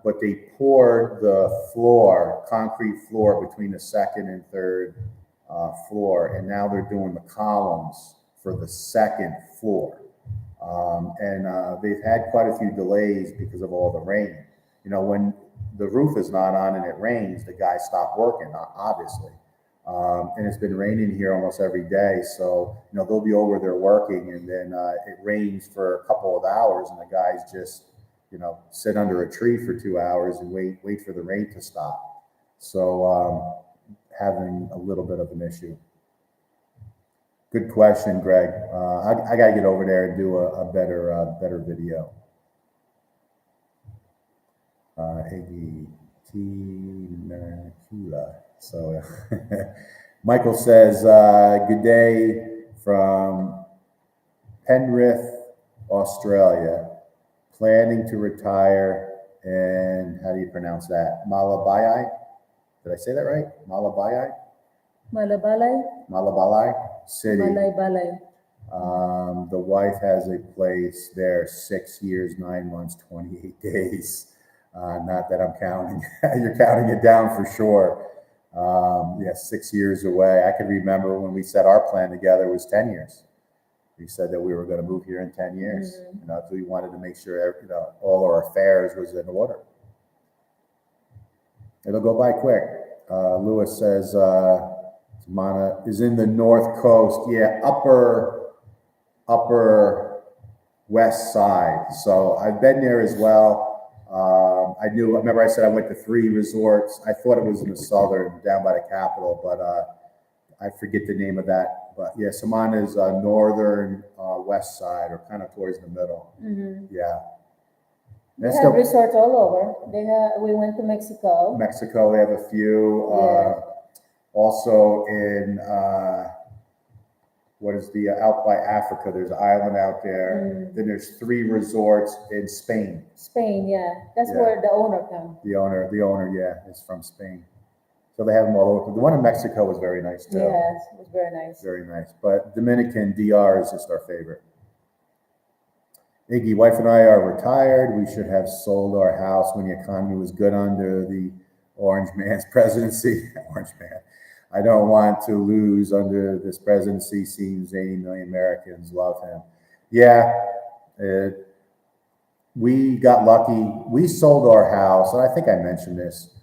but they poured the floor, concrete floor between the second and third floor, and now they're doing the columns for the second floor. And they've had quite a few delays because of all the rain. You know, when the roof is not on and it rains, the guys stop working, obviously. And it's been raining here almost every day. So, you know, they'll be over there working and then it rains for a couple of hours and the guys just sit under a tree for 2 hours and wait for the rain to stop. So having a little bit of an issue. Good question, Greg. I got to get over there and do a better video. Iggy T. Nakula. So Michael says, good day from Penrith, Australia. Planning to retire and how do you pronounce that? Malabai? Did I say that right? Malabai? Malabalai City. Balay. The wife has a place there 6 years, 9 months, 28 days. Not that I'm counting. You're counting it down for sure. 6 years away. I can remember when we set our plan together, it was 10 years. We said that we were going to move here in 10 years. Mm-hmm. So we wanted to make sure all our affairs was in order. It'll go by quick. Lewis says, Mana is in the North Coast. Yeah, upper west side. So I've been there as well. Remember I said I went to 3 resorts. I thought it was in the southern, down by the capital, but I forget the name of that. But yeah, Samana is northern west side, or kind of towards the middle. Mm-hmm. Yeah. They have resorts all over. We went to Mexico. Mexico, we have a few. Yeah. Also in out by Africa, there's an island out there. Then there's 3 resorts in Spain. Spain, yeah. That's where the owner comes. The owner, yeah, is from Spain. So they have them all over. The one in Mexico was very nice too. Yes, it was very nice. Very nice. But Dominican DR is just our favorite. Iggy, wife and I are retired. We should have sold our house when the economy was good under the Orange Man's presidency. Orange Man. I don't want to lose under this presidency. Seems 80 million Americans love him. Yeah, we got lucky. We sold our house, and I think I mentioned this,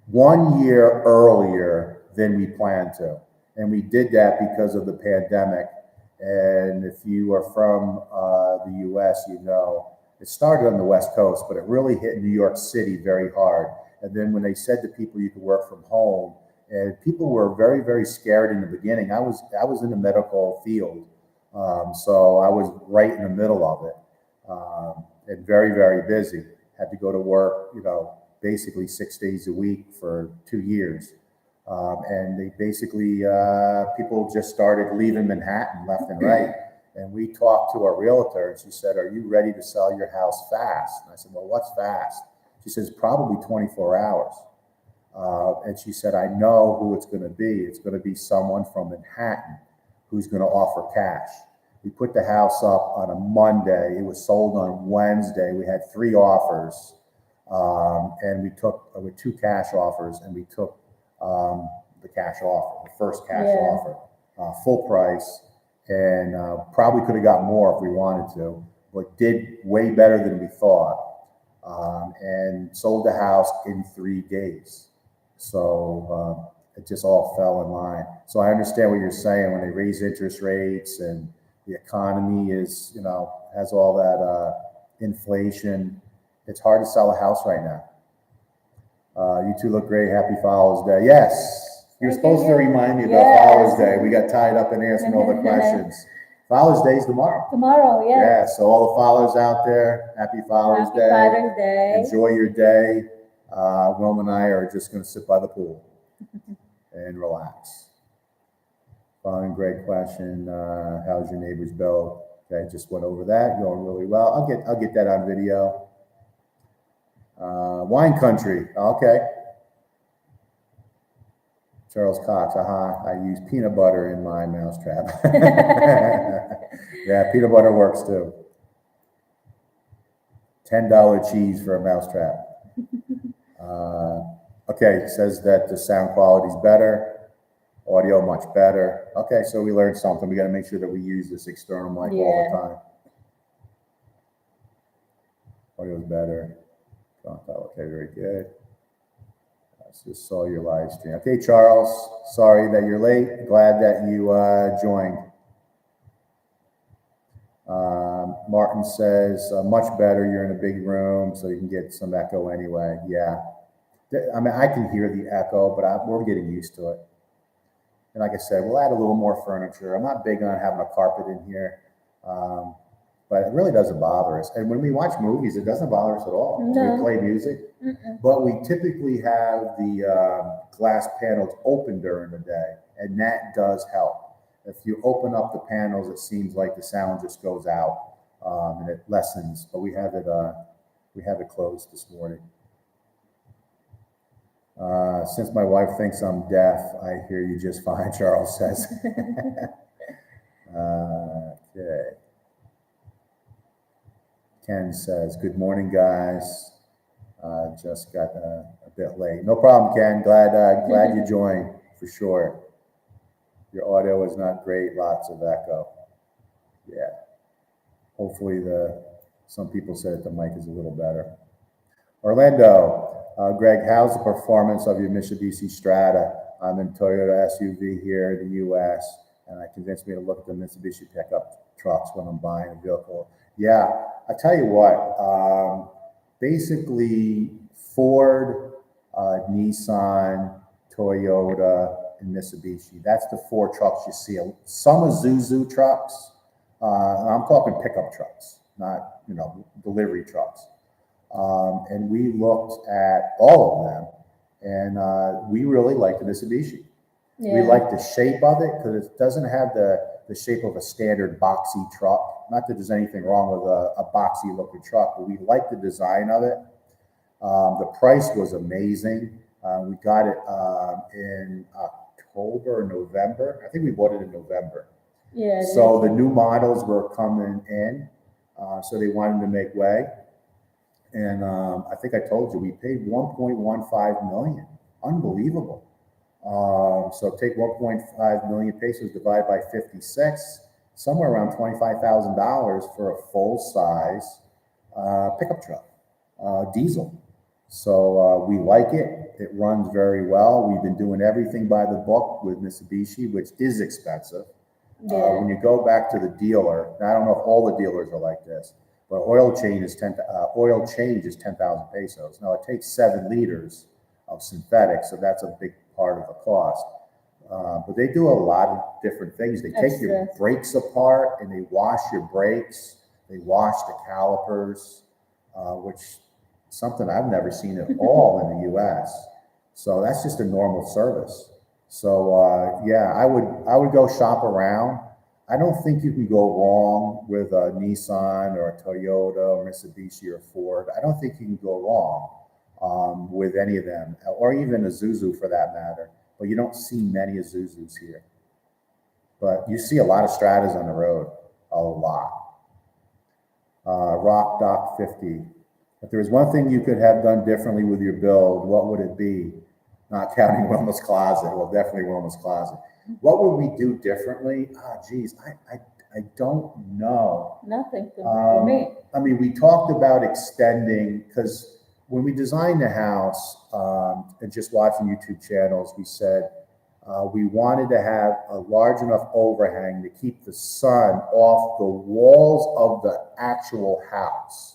1 year earlier than we planned to. And we did that because of the pandemic. And if you are from the US, it started on the West Coast, but it really hit New York City very hard. And then when they said to people you could work from home, and people were very, very scared in the beginning. I was in the medical field, so I was right in the middle of it, and very, very busy. Had to go to work, basically 6 days a week for 2 years. And they basically, people just started leaving Manhattan left and right. And we talked to our realtor, and she said, "Are you ready to sell your house fast?" And I said, "Well, what's fast?" She says, "Probably 24 hours. And she said, "I know who it's going to be. It's going to be someone from Manhattan who's going to offer cash." We put the house up on a Monday. It was sold on Wednesday. We had 3 offers, and we took with 2 cash offers, and we took the cash offer, the first cash offer, full price, and probably could have got more if we wanted to, but did way better than we thought, and sold the house in 3 days. So it just all fell in line. So I understand what you're saying when they raise interest rates and the economy is, has all that inflation. It's hard to sell a house right now. You two look great. Happy Father's Day. Yes, you're supposed to remind me about Father's Day. We got tied up in answering all the questions. Father's Day is tomorrow. Tomorrow, yeah. Yeah, so all the fathers out there, happy Father's Day. Happy Father's Day. Enjoy your day. Wilma and I are just going to sit by the pool and relax. Following great question. How's your neighbor's bill? Okay, just went over that. Going really well. I'll get that on video. Wine country. Okay. Charles Cox. I use peanut butter in my mousetrap. Yeah, peanut butter works too. $10 cheese for a mousetrap. Okay, it says that the sound quality is better, audio much better. Okay, so we learned something. We got to make sure that we use this external mic all the time. Audio is better. Okay, very good. I just saw your live stream. Okay, Charles, sorry that you're late. Glad that you joined. Martin says, much better. You're in a big room, so you can get some echo anyway. Yeah. I mean, I can hear the echo, but we're getting used to it. And like I said, we'll add a little more furniture. I'm not big on having a carpet in here, but it really doesn't bother us. And when we watch movies, it doesn't bother us at all. No. We play music, but we typically have the glass panels open during the day, and that does help. If you open up the panels, it seems like the sound just goes out, and it lessens. But we have it closed this morning. Since my wife thinks I'm deaf, I hear you just fine, Charles says. Okay. Ken says, good morning, guys. Just got a bit late. No problem, Ken. Glad you joined, for sure. Your audio is not great, lots of echo. Yeah. Hopefully some people said that the mic is a little better. Orlando, Greg, how's the performance of your Mitsubishi Strata? I'm in Toyota SUV here in the U.S., and it convinced me to look at the Mitsubishi pickup trucks when I'm buying a vehicle. Yeah, I tell you what, basically Ford, Nissan, Toyota, and Mitsubishi. That's the four trucks you see. Some Isuzu trucks. I'm talking pickup trucks, not delivery trucks. And we looked at all of them, and we really like the Mitsubishi. Yeah. We like the shape of it because it doesn't have the shape of a standard boxy truck. Not that there's anything wrong with a boxy looking truck, but we like the design of it. The price was amazing. We got it in October or November. I think we bought it in November. Yeah. So the new models were coming in, so they wanted to make way. And I think I told you we paid 1.15 million. Unbelievable. So take 1.5 million pesos divided by 56, somewhere around $25,000 for a full size pickup truck, diesel. So we like it. It runs very well. We've been doing everything by the book with Mitsubishi, which is expensive. Yeah. When you go back to the dealer, and I don't know if all the dealers are like this, but oil change is 10,000 pesos. Now it takes 7 liters of synthetic, so that's a big part of the cost. But they do a lot of different things. They take your brakes apart and they wash your brakes. They wash the calipers, which is something I've never seen at all in the U.S. So that's just a normal service. So yeah, I would go shop around. I don't think you can go wrong with a Nissan or a Toyota or Mitsubishi or Ford. I don't think you can go wrong with any of them, or even a Isuzu for that matter. But you don't see many Isuzus here. But you see a lot of Stratas on the road, a lot. Rock Doc 50. If there was one thing you could have done differently with your build, what would it be? Not counting Wilma's closet. Well, definitely Wilma's closet. What would we do differently? Geez, I don't know. Nothing for me. I mean, we talked about extending, because when we designed the house, and just watching YouTube channels, we said we wanted to have a large enough overhang to keep the sun off the walls of the actual house.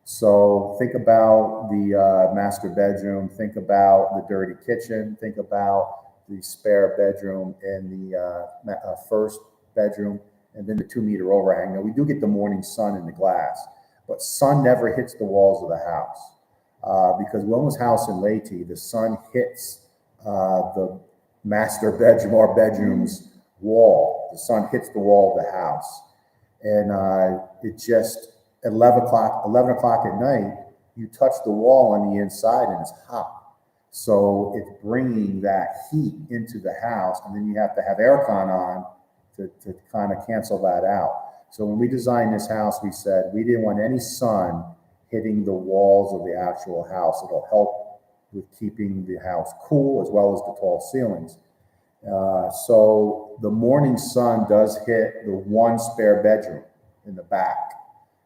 So think about the master bedroom, think about the dirty kitchen, think about the spare bedroom in the first bedroom, and then the 2-meter overhang. Now, we do get the morning sun in the glass, but sun never hits the walls of the house. Because Wilma's house in Leyte, the sun hits the master bedroom or bedroom's wall. The sun hits the wall of the house. And it just, at 11 o'clock at night, you touch the wall on the inside and it's hot. So it's bringing that heat into the house, and then you have to have aircon on to kind of cancel that out. So when we designed this house, we said we didn't want any sun hitting the walls of the actual house. It'll help with keeping the house cool as well as the tall ceilings. So the morning sun does hit the one spare bedroom in the back.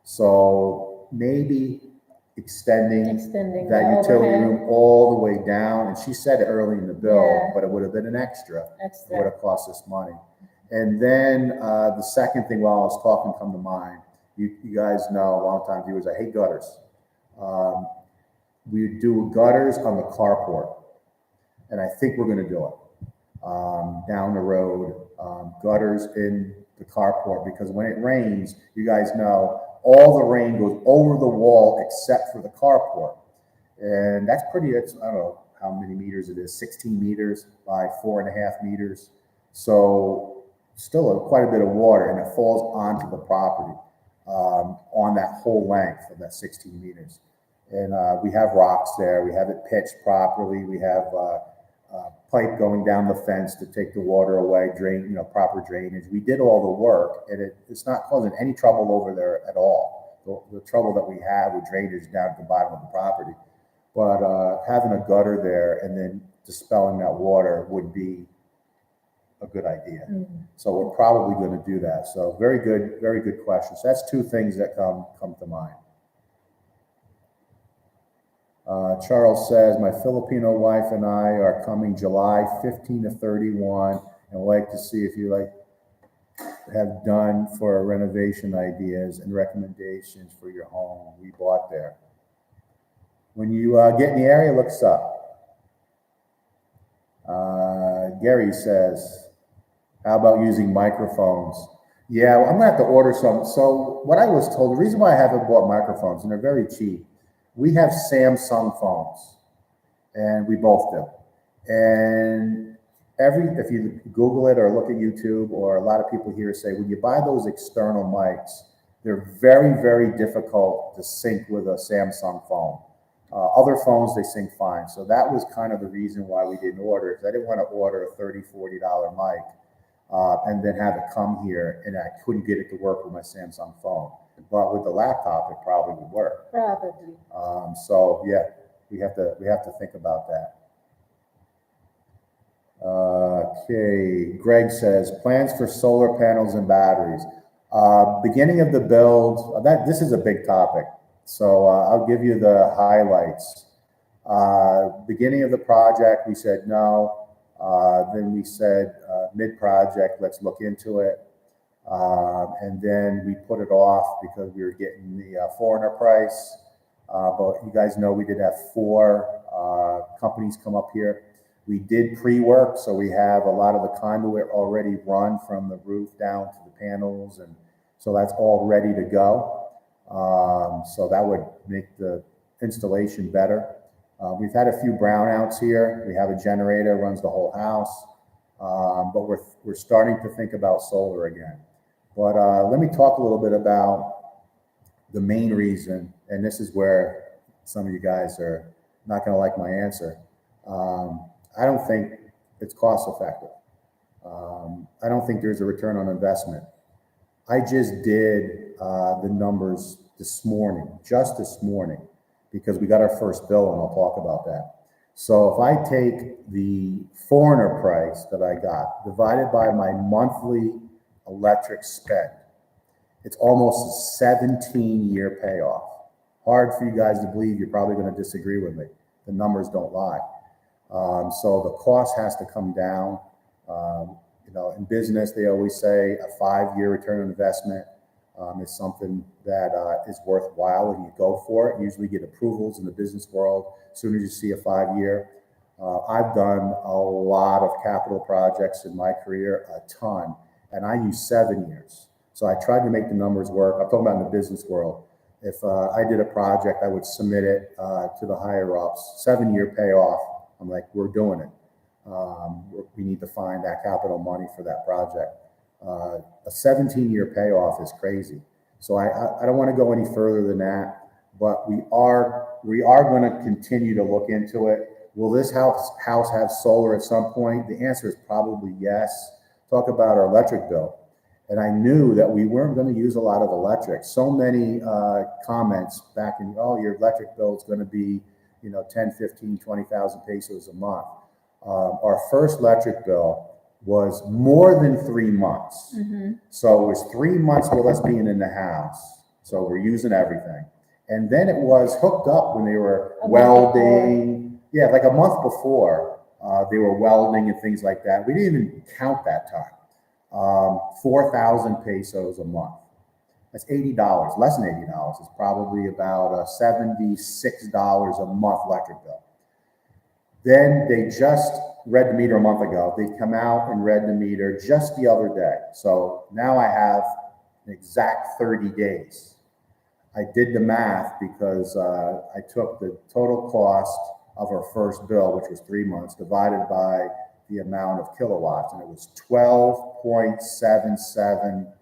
So maybe extending that utility room all the way down. And she said it early in the bill, but it would have been an extra. It would have cost us money. And then the second thing while I was talking come to mind You guys know, long-time viewers, I hate gutters. We do gutters on the carport, and I think we're going to do it down the road. Gutters in the carport, because when it rains, you guys know, all the rain goes over the wall except for the carport, and that's pretty. It's, I don't know how many meters it is, 16 meters by 4.5 meters. So still quite a bit of water, and it falls onto the property on that whole length of that 16 meters. And we have rocks there. We have it pitched properly. We have pipe going down the fence to take the water away, drain, proper drainage. We did all the work, and it's not causing any trouble over there at all. The trouble that we have with drainage down at the bottom of the property. But having a gutter there and then dispelling that water would be a good idea. Mm-hmm. So we're probably going to do that. So very good question. So that's two things that come to mind. Charles says, my Filipino wife and I are coming July 15 to 31 and would like to see if you have done for renovation ideas and recommendations for your home we bought there. When you get in the area, look us up. Gary says, how about using microphones? Yeah, well, I'm gonna have to order some. So what I was told, the reason why I haven't bought microphones, and they're very cheap, we have Samsung phones, and we both do. And if you Google it or look at YouTube, or a lot of people here say, when you buy those external mics, they're very difficult to sync with a Samsung phone. Other phones, they sync fine. So that was kind of the reason why we didn't order it. I didn't want to order a $30, $40 mic and then have it come here, and I couldn't get it to work with my Samsung phone. But with the laptop, it probably would work. Probably. So yeah, we have to think about that. Okay, Greg says, plans for solar panels and batteries. Beginning of the build, this is a big topic. So I'll give you the highlights. Beginning of the project, we said no. Then we said mid-project, let's look into it. And then we put it off because we were getting the foreigner price. But you guys know we did have 4 companies come up here. We did pre-work, so we have a lot of the conduit already run from the roof down to the panels, and so that's all ready to go. So that would make the installation better. We've had a few brownouts here. We have a generator, runs the whole house, but we're starting to think about solar again. But let me talk a little bit about the main reason, and this is where some of you guys are not going to like my answer. I don't think it's cost effective. I don't think there's a return on investment. I just did the numbers just this morning, because we got our first bill, and I'll talk about that. So if I take the foreigner price that I got divided by my monthly electric spend, it's almost a 17-year payoff. Hard for you guys to believe. You're probably going to disagree with me. The numbers don't lie. So the cost has to come down. In business, they always say a 5-year return on investment is something that is worthwhile, and you go for it. You usually get approvals in the business world as soon as you see a 5-year. I've done a lot of capital projects in my career, a ton, and I use 7 years. So I tried to make the numbers work. I'm talking about in the business world. If I did a project, I would submit it to the higher ups. 7-year payoff. I'm like, we're doing it. We need to find that capital money for that project. A 17-year payoff is crazy. So I don't want to go any further than that, but we are going to continue to look into it. Will this house have solar at some point? The answer is probably yes. Talk about our electric bill. And I knew that we weren't going to use a lot of electric. So many comments back in, your electric bill is going to be 10, 15, 20,000 pesos a month. Our first electric bill was more than 3 months. Mm-hmm. So it was 3 months with us being in the house. So we're using everything. And then it was hooked up when they were welding. Yeah, like a month before, they were welding and things like that. We didn't even count that time. 4,000 pesos a month. That's $80, less than $80. It's probably about $76 a month electric bill. Then they just read the meter a month ago. They come out and read the meter just the other day. So now I have an exact 30 days. I did the math because I took the total cost of our first bill, which was 3 months, divided by the amount of kilowatts, and it was 12.77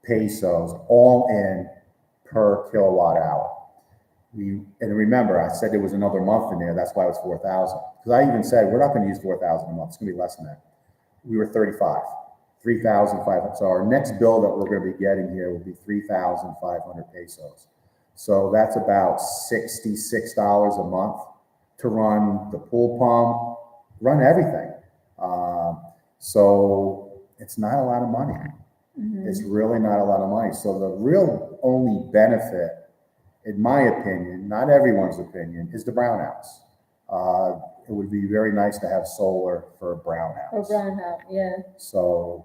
pesos all in per kilowatt hour. And remember, I said there was another month in there. That's why it was 4,000. Because I even said we're not going to use 4,000 a month. It's going to be less than that. We were 35, 3,500. So our next bill that we're going to be getting here will be 3,500 pesos. So that's about $66 a month to run the pool pump, run everything. So it's not a lot of money. It's really not a lot of money. So the real only benefit, in my opinion, not everyone's opinion, is the brownouts. It would be very nice to have solar for brownouts. For brownout, yeah. So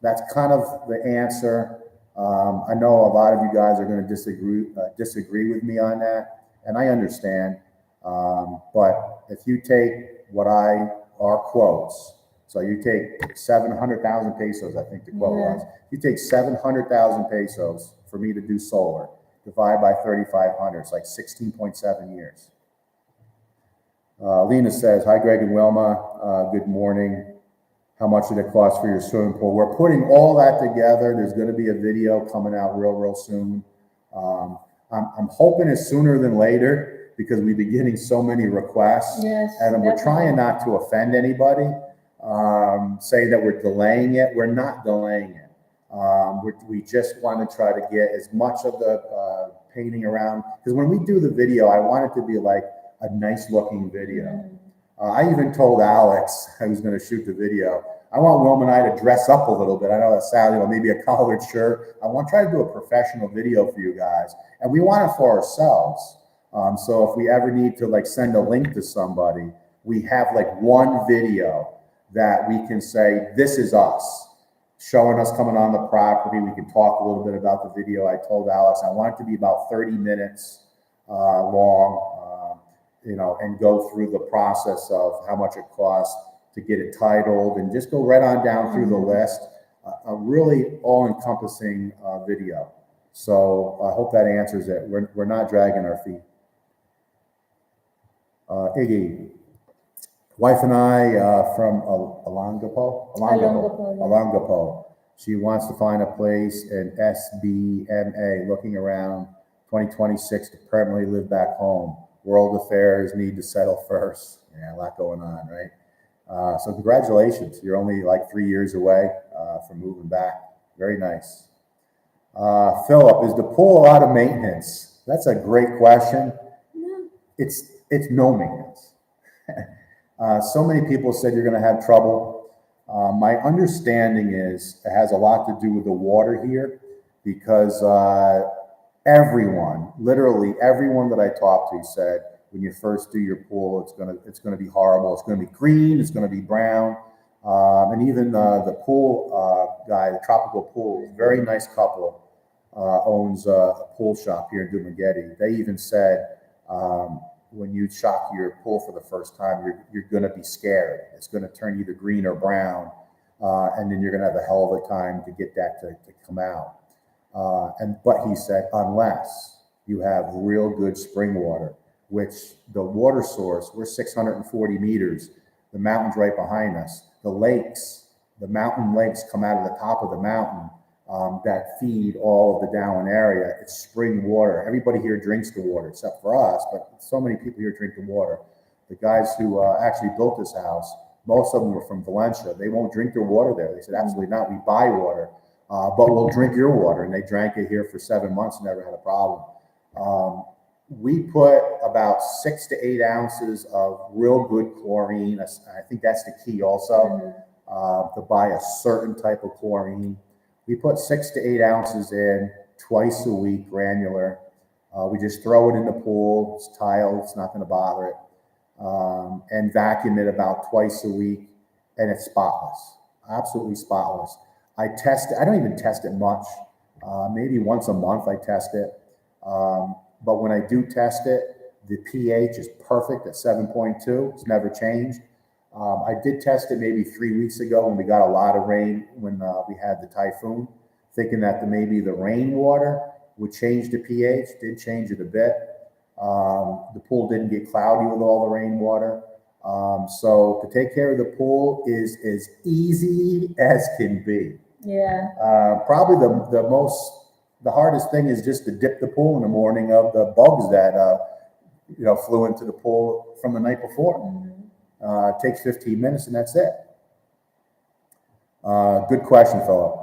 that's kind of the answer. I know a lot of you guys are going to disagree with me on that, and I understand. But if you take our quotes, so you take 700,000 pesos, I think the quote was. You take 700,000 pesos for me to do solar, divide by 3,500, it's like 16.7 years. Lena says, hi, Greg and Wilma. Good morning. How much did it cost for your swimming pool? We're putting all that together. There's going to be a video coming out real soon. I'm hoping it's sooner than later because we've been getting so many requests. Yes, and we're trying not to offend anybody, saying that we're delaying it. We're not delaying it. We just want to try to get as much of the painting around. Because when we do the video, I want it to be like a nice looking video. I even told Alex, I was going to shoot the video, I want Wilma and I to dress up a little bit. I know that sounds, maybe a collared shirt. I want to try to do a professional video for you guys. And we want it for ourselves. So if we ever need to send a link to somebody, we have one video that we can say, this is us, showing us coming on the property. We can talk a little bit about the video. I told Alex, I want it to be about 30 minutes long. And go through the process of how much it costs to get it titled and just go right on down through the list. A really all-encompassing video. So I hope that answers it. We're not dragging our feet. Iggy, wife and I from Olongapo. She wants to find a place in SBMA, looking around 2026 to permanently live back home. World affairs need to settle first. Yeah, a lot going on, right? So congratulations. You're only 3 years away from moving back. Very nice. Philip, is the pool a lot of maintenance? That's a great question. No. It's no maintenance. So many people said you're going to have trouble. My understanding is it has a lot to do with the water here because literally everyone that I talked to said when you first do your pool, it's gonna be horrible. It's gonna be green. It's gonna be brown. And even the pool guy, the tropical pool, very nice couple, owns a pool shop here in Dumaguete. They even said when you shock your pool for the first time, you're gonna be scared. It's gonna turn either green or brown, and then you're gonna have a hell of a time to get that to come out. But he said, unless you have real good spring water, which the water source, we're 640 meters, the mountain's right behind us. The mountain lakes come out of the top of the mountain that feed all of the downland area. It's spring water. Everybody here drinks the water except for us, but so many people here drink the water. The guys who actually built this house, most of them were from Valencia. They won't drink their water there. They said, absolutely not. We buy water. But we'll drink your water. And they drank it here for 7 months and never had a problem. We put about 6 to 8 ounces of real good chlorine. I think that's the key also, to buy a certain type of chlorine. We put 6 to 8 ounces in twice a week, granular. We just throw it in the pool. It's tiled. It's not going to bother it. And vacuum it about twice a week. And it's spotless, absolutely spotless. I don't even test it much. Maybe once a month I test it. But when I do test it, the pH is perfect at 7.2. It's never changed. I did test it maybe 3 weeks ago when we got a lot of rain when we had the typhoon, thinking that maybe the rainwater would change the pH. Did change it a bit. The pool didn't get cloudy with all the rainwater. So to take care of the pool is as easy as can be. Yeah. Probably the hardest thing is just to dip the pool in the morning of the bugs that flew into the pool from the night before. It takes 15 minutes and that's it. Good question, Philip.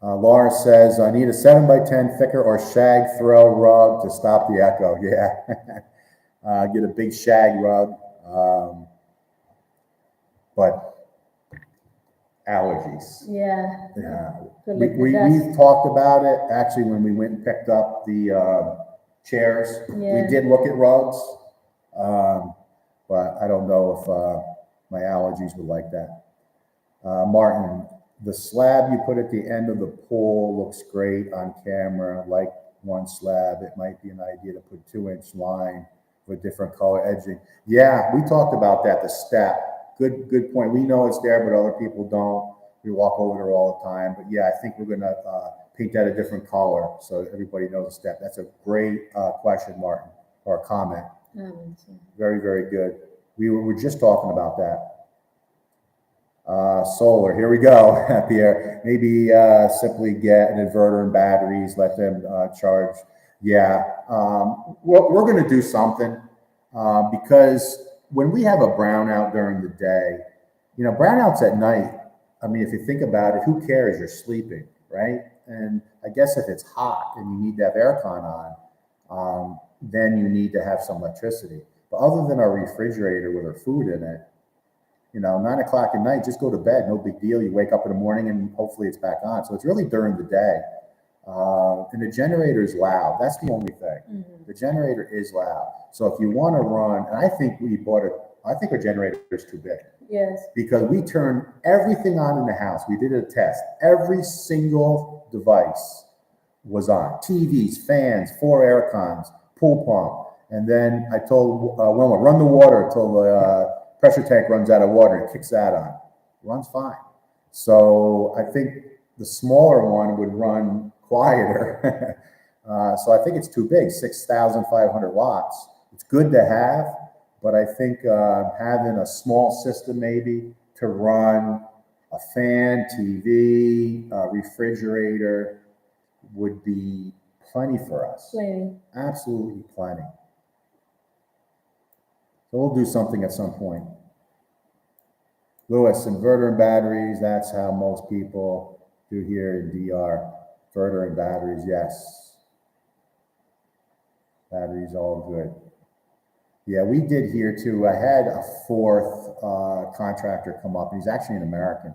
Laura says, I need a 7x10 thicker or shag throw rug to stop the echo. Yeah. Get a big shag rug. But allergies. Yeah. We talked about it actually when we went and picked up the chairs. Yeah. We did look at rugs, but I don't know if my allergies were like that. Martin, the slab you put at the end of the pool looks great on camera, like one slab. It might be an idea to put 2-inch line with different color edging. Yeah, we talked about that, the step. Good point. We know it's there, but other people don't. We walk over there all the time. But yeah, I think we're going to paint that a different color so everybody knows the step. That's a great question, Martin, or comment. Very, very good. We were just talking about that. Solar, here we go, Pierre. Maybe simply get an inverter and batteries, let them charge. Yeah, we're going to do something because when we have a brownout during the day, brownouts at night, I mean, if you think about it, who cares? You're sleeping, right? And I guess if it's hot and you need to have aircon on, then you need to have some electricity. But other than our refrigerator with our food in it, 9 o'clock at night, just go to bed. No big deal. You wake up in the morning and hopefully it's back on. So it's really during the day. And the generator is loud. That's the only thing. The generator is loud. So if you want to run, and I think our generator is too big. Yes. Because we turn everything on in the house. We did a test. Every single device was on. TVs, fans, 4 air cons, pool pump. And then I told Wilma, run the water until the pressure tank runs out of water and kicks that on. Runs fine. So I think the smaller one would run quieter. So I think it's too big, 6,500 watts. It's good to have, but I think having a small system maybe to run a fan, TV, refrigerator would be plenty for us. Plenty. Absolutely plenty. So we'll do something at some point. Lewis, inverter and batteries, that's how most people do here in DR. Inverter and batteries, yes. Batteries all good. Yeah, we did here too. I had a 4th contractor come up. He's actually an American.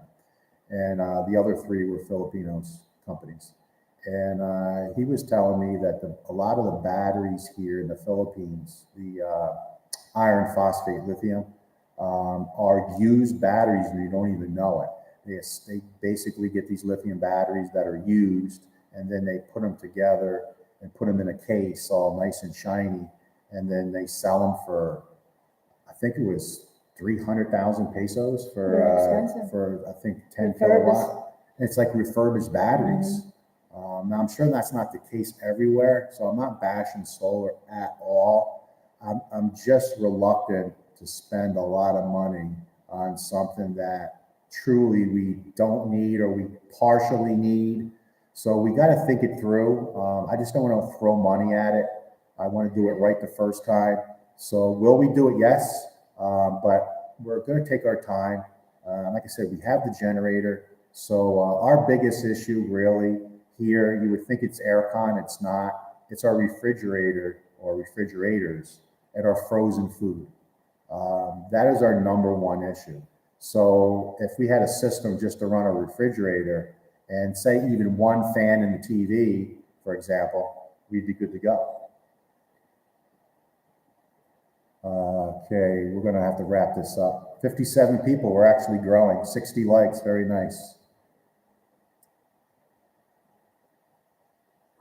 And the other 3 were Filipinos companies. And he was telling me that a lot of the batteries here in the Philippines, the iron phosphate lithium, are used batteries and you don't even know it. They basically get these lithium batteries that are used and then they put them together and put them in a case all nice and shiny. And then they sell them for, I think it was 300,000 pesos for I think 10 kilowatt. It's like refurbished batteries. Now I'm sure that's not the case everywhere. So I'm not bashing solar at all. I'm just reluctant to spend a lot of money on something that truly we don't need or we partially need. So we got to think it through. I just don't want to throw money at it. I want to do it right the first time. So will we do it? Yes. But we're going to take our time. Like I said, we have the generator. So our biggest issue really here, you would think it's aircon. It's not. It's our refrigerator or refrigerators and our frozen food. That is our number one issue. So if we had a system just to run a refrigerator and say even one fan in the TV, for example, we'd be good to go. Okay, we're going to have to wrap this up. 57 people, we're actually growing. 60 likes, very nice.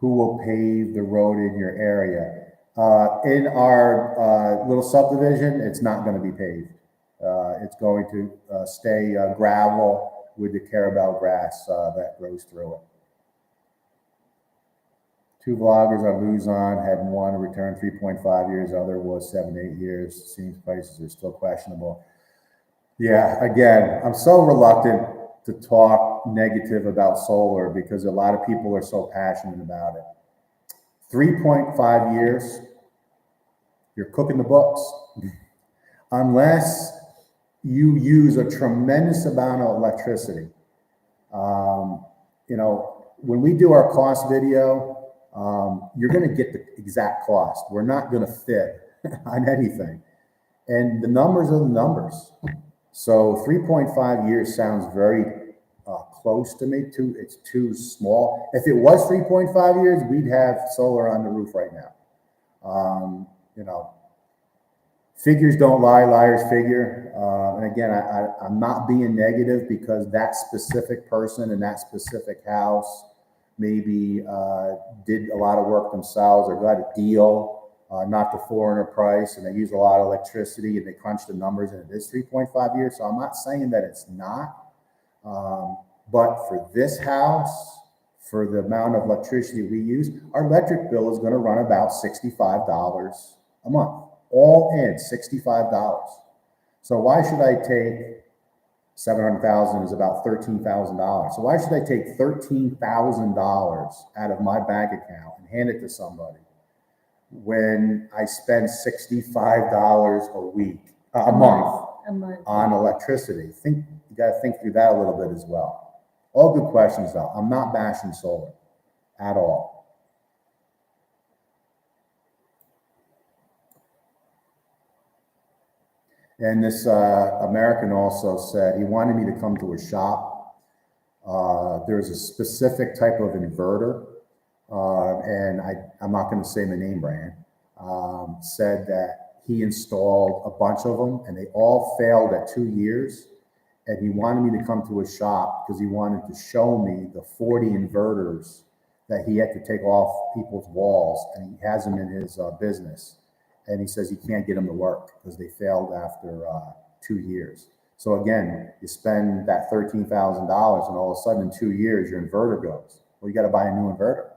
who will pave the road in your area? In our little subdivision, it's not going to be paved. It's going to stay gravel with the carabel grass that grows through it. Two vloggers on Luzon had one return 3.5 years, other was 7 to 8 years. Seems prices are still questionable. Yeah, again, I'm so reluctant to talk negative about solar because a lot of people are so passionate about it. 3.5 years, you're cooking the books. Unless you use a tremendous amount of electricity. You know, when we do our cost video, you're going to get the exact cost. We're not going to fit on anything. And the numbers are the numbers. So 3.5 years sounds very close to me. It's too small. If it was 3.5 years, we'd have solar on the roof right now. You know, figures don't lie, liars figure. And again, I'm not being negative because that specific person in that specific house maybe did a lot of work themselves or got a deal, not the foreigner price, and they use a lot of electricity and they crunch the numbers and it is 3.5 years. So I'm not saying that it's not. But for this house, for the amount of electricity we use, our electric bill is going to run about $65 a month. All in, $65. So why should I take 700,000 is about $13,000. So why should I take $13,000 out of my bank account and hand it to somebody when I spend $65 a month on electricity? You got to think through that a little bit as well. All good questions though. I'm not bashing solar at all. And this American also said he wanted me to come to his shop. There's a specific type of inverter, and I'm not going to say the name brand, said that he installed a bunch of them and they all failed at 2 years. And he wanted me to come to his shop because he wanted to show me the 40 inverters that he had to take off people's walls, and he has them in his business. And he says he can't get them to work because they failed after 2 years. So again, you spend that $13,000 and all of a sudden in 2 years, your inverter goes. Well, you got to buy a new inverter.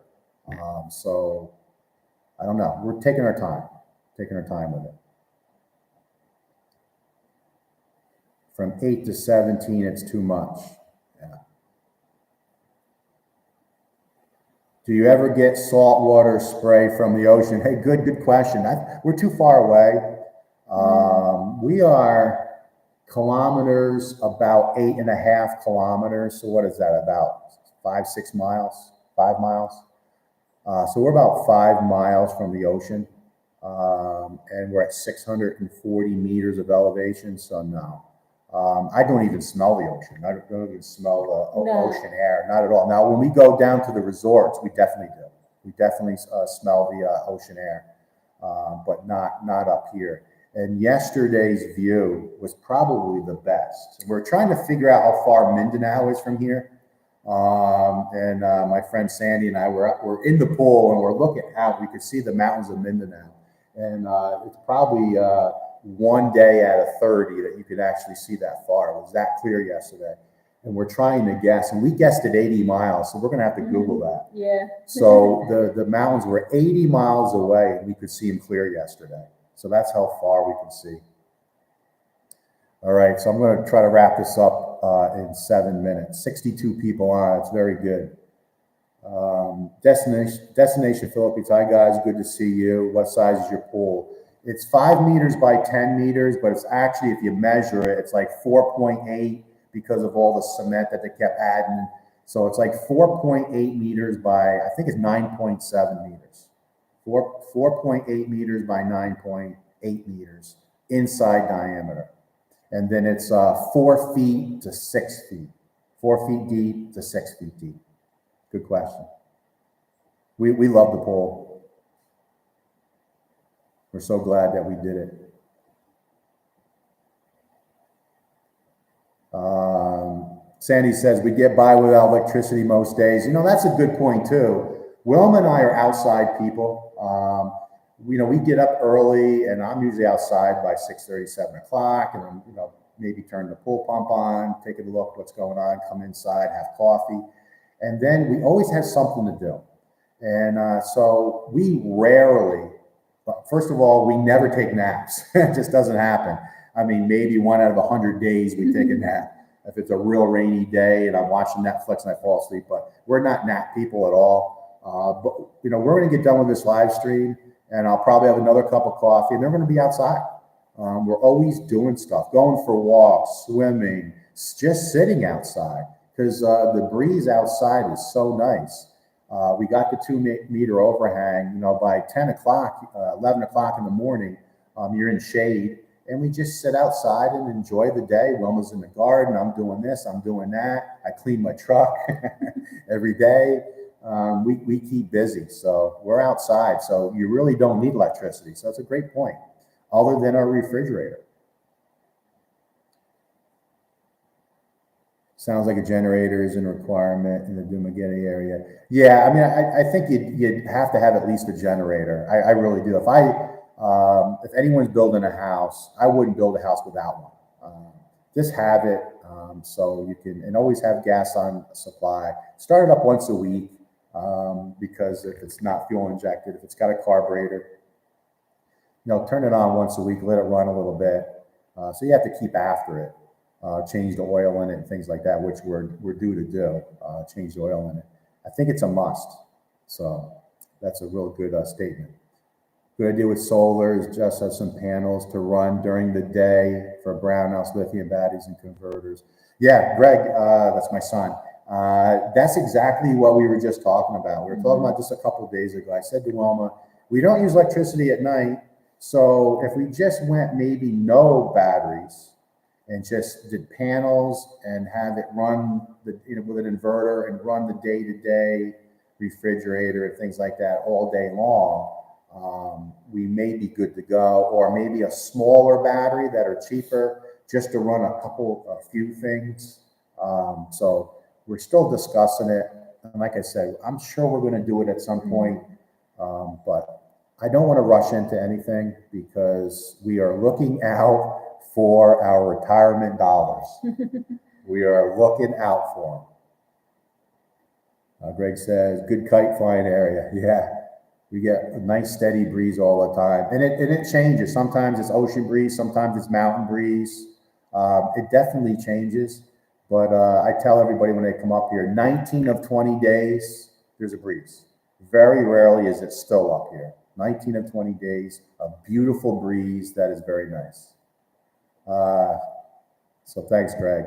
So I don't know. We're taking our time with it. From 8 to 17, it's too much. Yeah. Do you ever get saltwater spray from the ocean? Hey, good question. We're too far away. We are kilometers, about 8.5 kilometers. So what is that, about 5 miles? So we're about 5 miles from the ocean. And we're at 640 meters of elevation. So no. I don't even smell the ocean. I don't even smell the ocean air, not at all. Now, when we go down to the resorts, we definitely do. We definitely smell the ocean air, but not up here. And yesterday's view was probably the best. We're trying to figure out how far Mindanao is from here. And my friend Sandy and I were in the pool and we're looking out. We could see the mountains of Mindanao. And it's probably 1 day out of 30 that you could actually see that far. It was that clear yesterday. And we're trying to guess, and we guessed at 80 miles, so we're going to have to Google that. Yeah. So the mountains were 80 miles away, and we could see them clear yesterday. So that's how far we can see. All right, so I'm going to try to wrap this up in 7 minutes. 62 people on, it's very good. Destination Philippines. Hi guys, good to see you. What size is your pool? It's 5 meters by 10 meters, but it's actually, if you measure it, it's like 4.8 because of all the cement that they kept adding. So it's like 4.8 meters by, I think it's 9.7 meters. 4.8 meters by 9.8 meters inside diameter. And then it's 4 feet to 6 feet. 4 feet deep to 6 feet deep. Good question. We love the pool. We're so glad that we did it. Sandy says, we get by without electricity most days. You know, that's a good point too. Wilma and I are outside people. We get up early, and I'm usually outside by 6:30, 7 o'clock, and then, maybe turn the pool pump on, take a look what's going on, come inside, have coffee. And then we always have something to do. And so we rarely, first of all, we never take naps. It just doesn't happen. I mean, maybe 1 out of 100 days we take a nap. If it's a real rainy day and I'm watching Netflix and I fall asleep, but we're not nap people at all. But we're going to get done with this live stream, and I'll probably have another cup of coffee, and they're going to be outside. We're always doing stuff, going for walks, swimming, just sitting outside, because the breeze outside is so nice. We got the 2-meter overhang. By 10 o'clock, 11 o'clock in the morning, you're in shade. And we just sit outside and enjoy the day. Wilma's in the garden. I'm doing this. I'm doing that. I clean my truck every day. We keep busy. So we're outside. So you really don't need electricity. So it's a great point, other than our refrigerator. Sounds like a generator is a requirement in the Dumaguete area. Yeah, I mean, I think you'd have to have at least a generator. I really do. If anyone's building a house, I wouldn't build a house without one. Just have it, so you can, and always have gas on supply. Start it up once a week, because if it's not fuel injected, if it's got a carburetor, turn it on once a week, let it run a little bit. So you have to keep after it, change the oil in it and things like that, which we're due to do, change the oil in it. I think it's a must. So that's a real good statement. Good idea with solar is just have some panels to run during the day for brownhouse lithium batteries and converters. Yeah, Greg, that's my son. That's exactly what we were just talking about. We were talking about this a couple of days ago. I said to Wilma, we don't use electricity at night. So if we just went maybe no batteries and just did panels and have it run with an inverter and run the day-to-day refrigerator and things like that all day long, we may be good to go. Or maybe a smaller battery that are cheaper just to run a few things. So we're still discussing it. And like I said, I'm sure we're going to do it at some point. But I don't want to rush into anything because we are looking out for our retirement dollars. We are looking out for them. Greg says, good kite flying area. Yeah. We get a nice steady breeze all the time. And it changes. Sometimes it's ocean breeze. Sometimes it's mountain breeze. It definitely changes. But I tell everybody when they come up here, 19 of 20 days, there's a breeze. Very rarely is it still up here. 19 of 20 days, a beautiful breeze that is very nice. So thanks, Greg.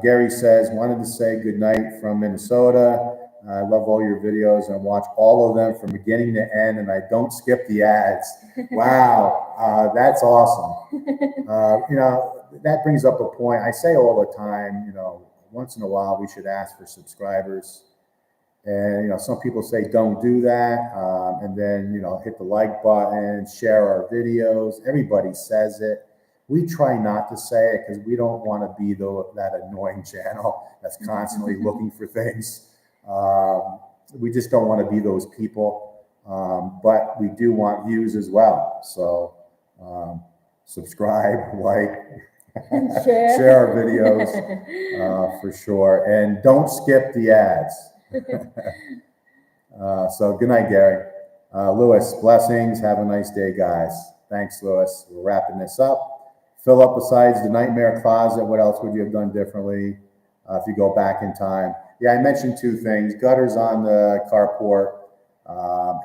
Gary says, wanted to say good night from Minnesota. I love all your videos and watch all of them from beginning to end, and I don't skip the ads. Wow, that's awesome. That brings up a point. I say all the time, once in a while we should ask for subscribers. And, some people say don't do that. And then, hit the like button, share our videos. Everybody says it. We try not to say it because we don't want to be that annoying channel that's constantly looking for things. We just don't want to be those people, but we do want views as well. So subscribe, like, share our videos for sure, and don't skip the ads. So good night, Gary. Lewis, blessings. Have a nice day, guys. Thanks, Lewis. We're wrapping this up. Philip, besides the nightmare closet, what else would you have done differently if you go back in time? Yeah, I mentioned two things: gutters on the carport,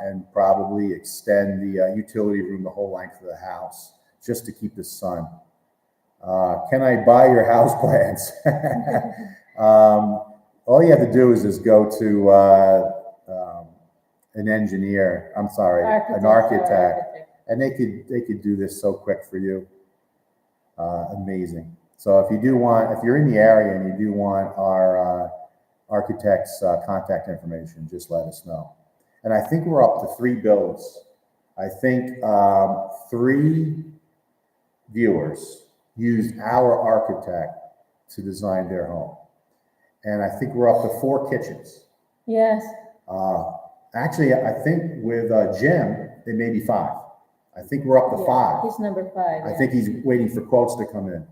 and probably extend the utility room the whole length of the house just to keep the sun. Can I buy your house plans? All you have to do is go to an engineer. I'm sorry, an architect, and they could do this so quick for you. Amazing. So if you're in the area and you do want our architect's contact information, just let us know. And I think we're up to 3 builds. I think 3 viewers used our architect to design their home. And I think we're up to 4 kitchens. Yes. Actually, I think with Jim, it may be 5. I think we're up to 5. He's number 5. I think he's waiting for quotes to come in.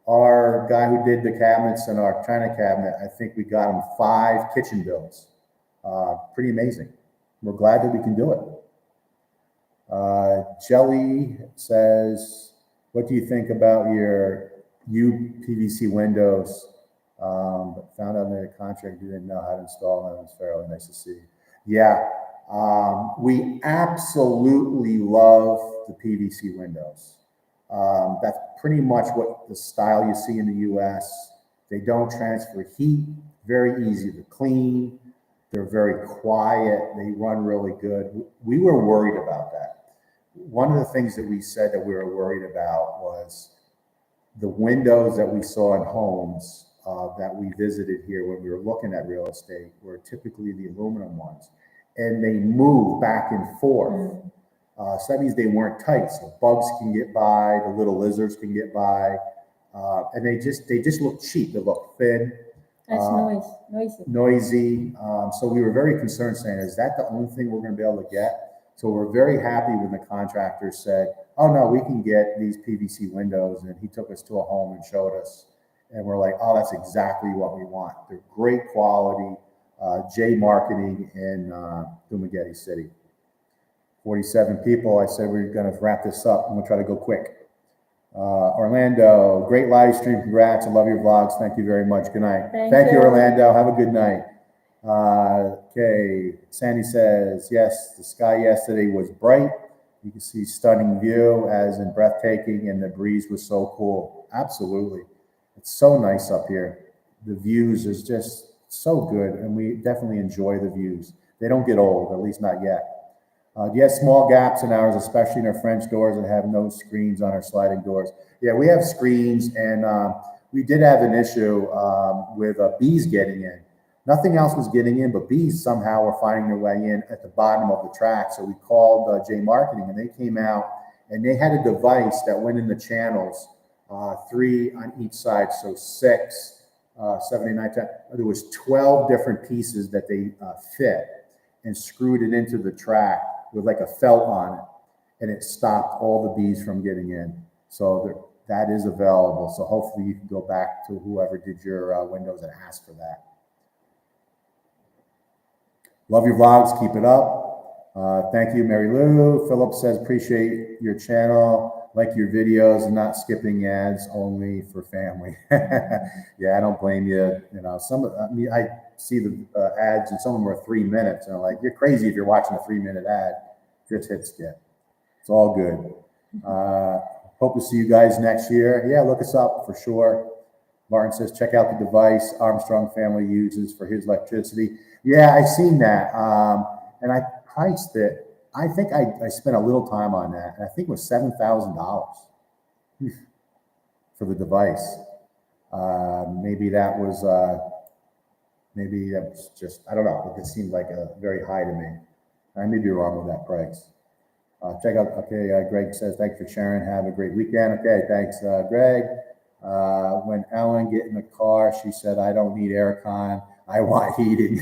Our guy who did the cabinets and our China cabinet, I think we got him 5 kitchen bills. Pretty amazing. We're glad that we can do it. Jelly says, what do you think about your UPVC windows? But found out in the contract you didn't know how to install them. It's fairly nice to see. Yeah, we absolutely love the PVC windows. That's pretty much what the style you see in the US. They don't transfer heat, very easy to clean. They're very quiet. They run really good. We were worried about that. One of the things that we said that we were worried about was the windows that we saw in homes that we visited here when we were looking at real estate were typically the aluminum ones, and they move back and forth. So that means they weren't tight. So bugs can get by, the little lizards can get by, and they just look cheap. They look thin. It's Noisy. So we were very concerned, saying, is that the only thing we're going to be able to get? So we're very happy when the contractor said, oh no, we can get these PVC windows. And he took us to a home and showed us. And we're like, oh, that's exactly what we want. They're great quality. J Marketing in Dumaguete City. 47 people. I said we're going to wrap this up. I'm going to try to go quick. Orlando, great live stream. Congrats. I love your vlogs. Thank you very much. Good night. Thank you, Orlando. Have a good night. Okay. Sandy says, yes, the sky yesterday was bright. You can see stunning view, as in breathtaking, and the breeze was so cool. Absolutely. It's so nice up here. The views is just so good, and we definitely enjoy the views. They don't get old, at least not yet. Do you have small gaps in ours, especially in our French doors that have no screens on our sliding doors? Yeah, we have screens, and we did have an issue with bees getting in. Nothing else was getting in, but bees somehow were finding their way in at the bottom of the track. So we called J Marketing, and they came out, and they had a device that went in the channels, 3 on each side, so 6, 79, 10. There was 12 different pieces that they fit and screwed it into the track with like a felt on it, and it stopped all the bees from getting in. So that is available. So hopefully you can go back to whoever did your windows and ask for that. Love your vlogs. Keep it up. Thank you, Mary Lou. Philip says, appreciate your channel. Like your videos and not skipping ads, only for family. Yeah, I don't blame you. You know, I see the ads, and some of them are 3 minutes, and I'm like, you're crazy if you're watching a 3-minute ad. Just hit skip. It's all good. Hope to see you guys next year. Yeah, look us up for sure. Martin says, check out the device Armstrong family uses for his electricity. Yeah, I've seen that, and I priced it. I think I spent a little time on that, and I think it was $7,000 for the device. Maybe that was just, I don't know. It seemed like very high to me. I may be wrong with that price. Check out, okay, Greg says, thanks for sharing. Have a great weekend. Okay, thanks, Greg. When Ellen get in the car, she said, I don't need aircon. I want heating.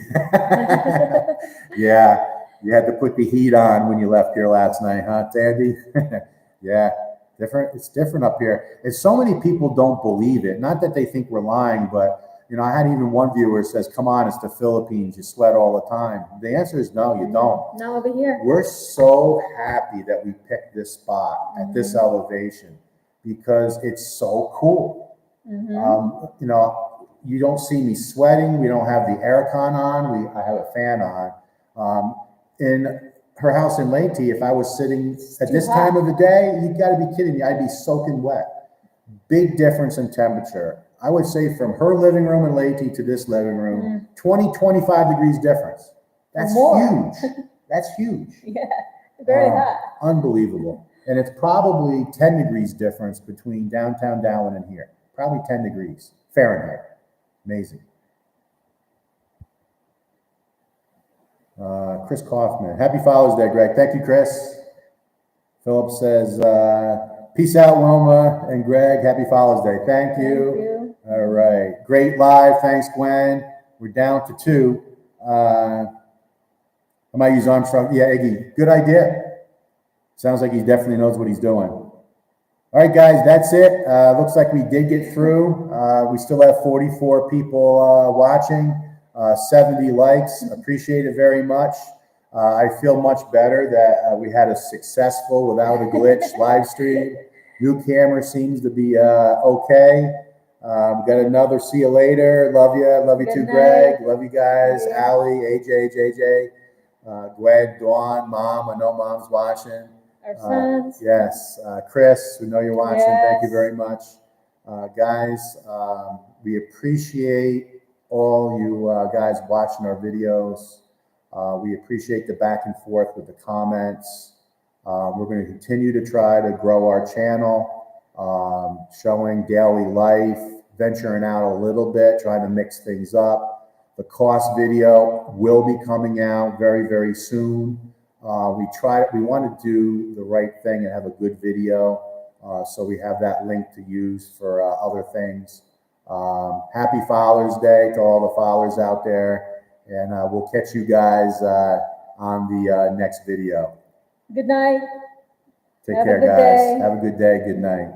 Yeah. You had to put the heat on when you left here last night, huh, Sandy? Yeah, different. It's different up here. And so many people don't believe it. Not that they think we're lying, but you know, I had even one viewer says, "Come on, it's the Philippines. You sweat all the time." The answer is no, you don't. Not over here. We're so happy that we picked this spot at this elevation because it's so cool. You know, you don't see me sweating. We don't have the aircon on. I have a fan on. In her house in Leyte, if I was sitting at this time of the day, you got to be kidding me. I'd be soaking wet. Big difference in temperature. I would say from her living room in Leyte to this living room, 20, 25 degrees difference. That's huge. That's huge. Yeah, very hot. Unbelievable. And it's probably 10 degrees difference between downtown Darwin and here. Probably 10 degrees Fahrenheit. Amazing. Chris Kaufman. Happy Father's Day, Greg. Thank you, Chris. Philip says, peace out, Wilma and Greg. Happy Father's Day. Thank you. All right. Great live. Thanks, Gwen. We're down to 2. I might use Armstrong. Yeah, Iggy, good idea. Sounds like he definitely knows what he's doing. All right, guys, that's it. Looks like we did get through. We still have 44 people watching, 70 likes. Appreciate it very much. I feel much better that we had a successful, without a glitch, live stream. New camera seems to be okay. Got another. See you later. Love you. Love you Good too, night. Greg. Love you guys. Love you. Allie, AJ, JJ, Gwen, Dawn, Mom. I know Mom's watching. Our sons. Yes, Chris, we know you're watching. Thank you Yes. very much. Guys, we appreciate all you guys watching our videos. We appreciate the back and forth with the comments. We're going to continue to try to grow our channel, showing daily life, venturing out a little bit, trying to mix things up. The cost video will be coming out very, very soon. We want to do the right thing and have a good video. So we have that link to use for other things. Happy Father's Day to all the fathers out there. And we'll catch you guys on the next video. Good night. Take Have a care, good guys. day. Have a good day. Good night.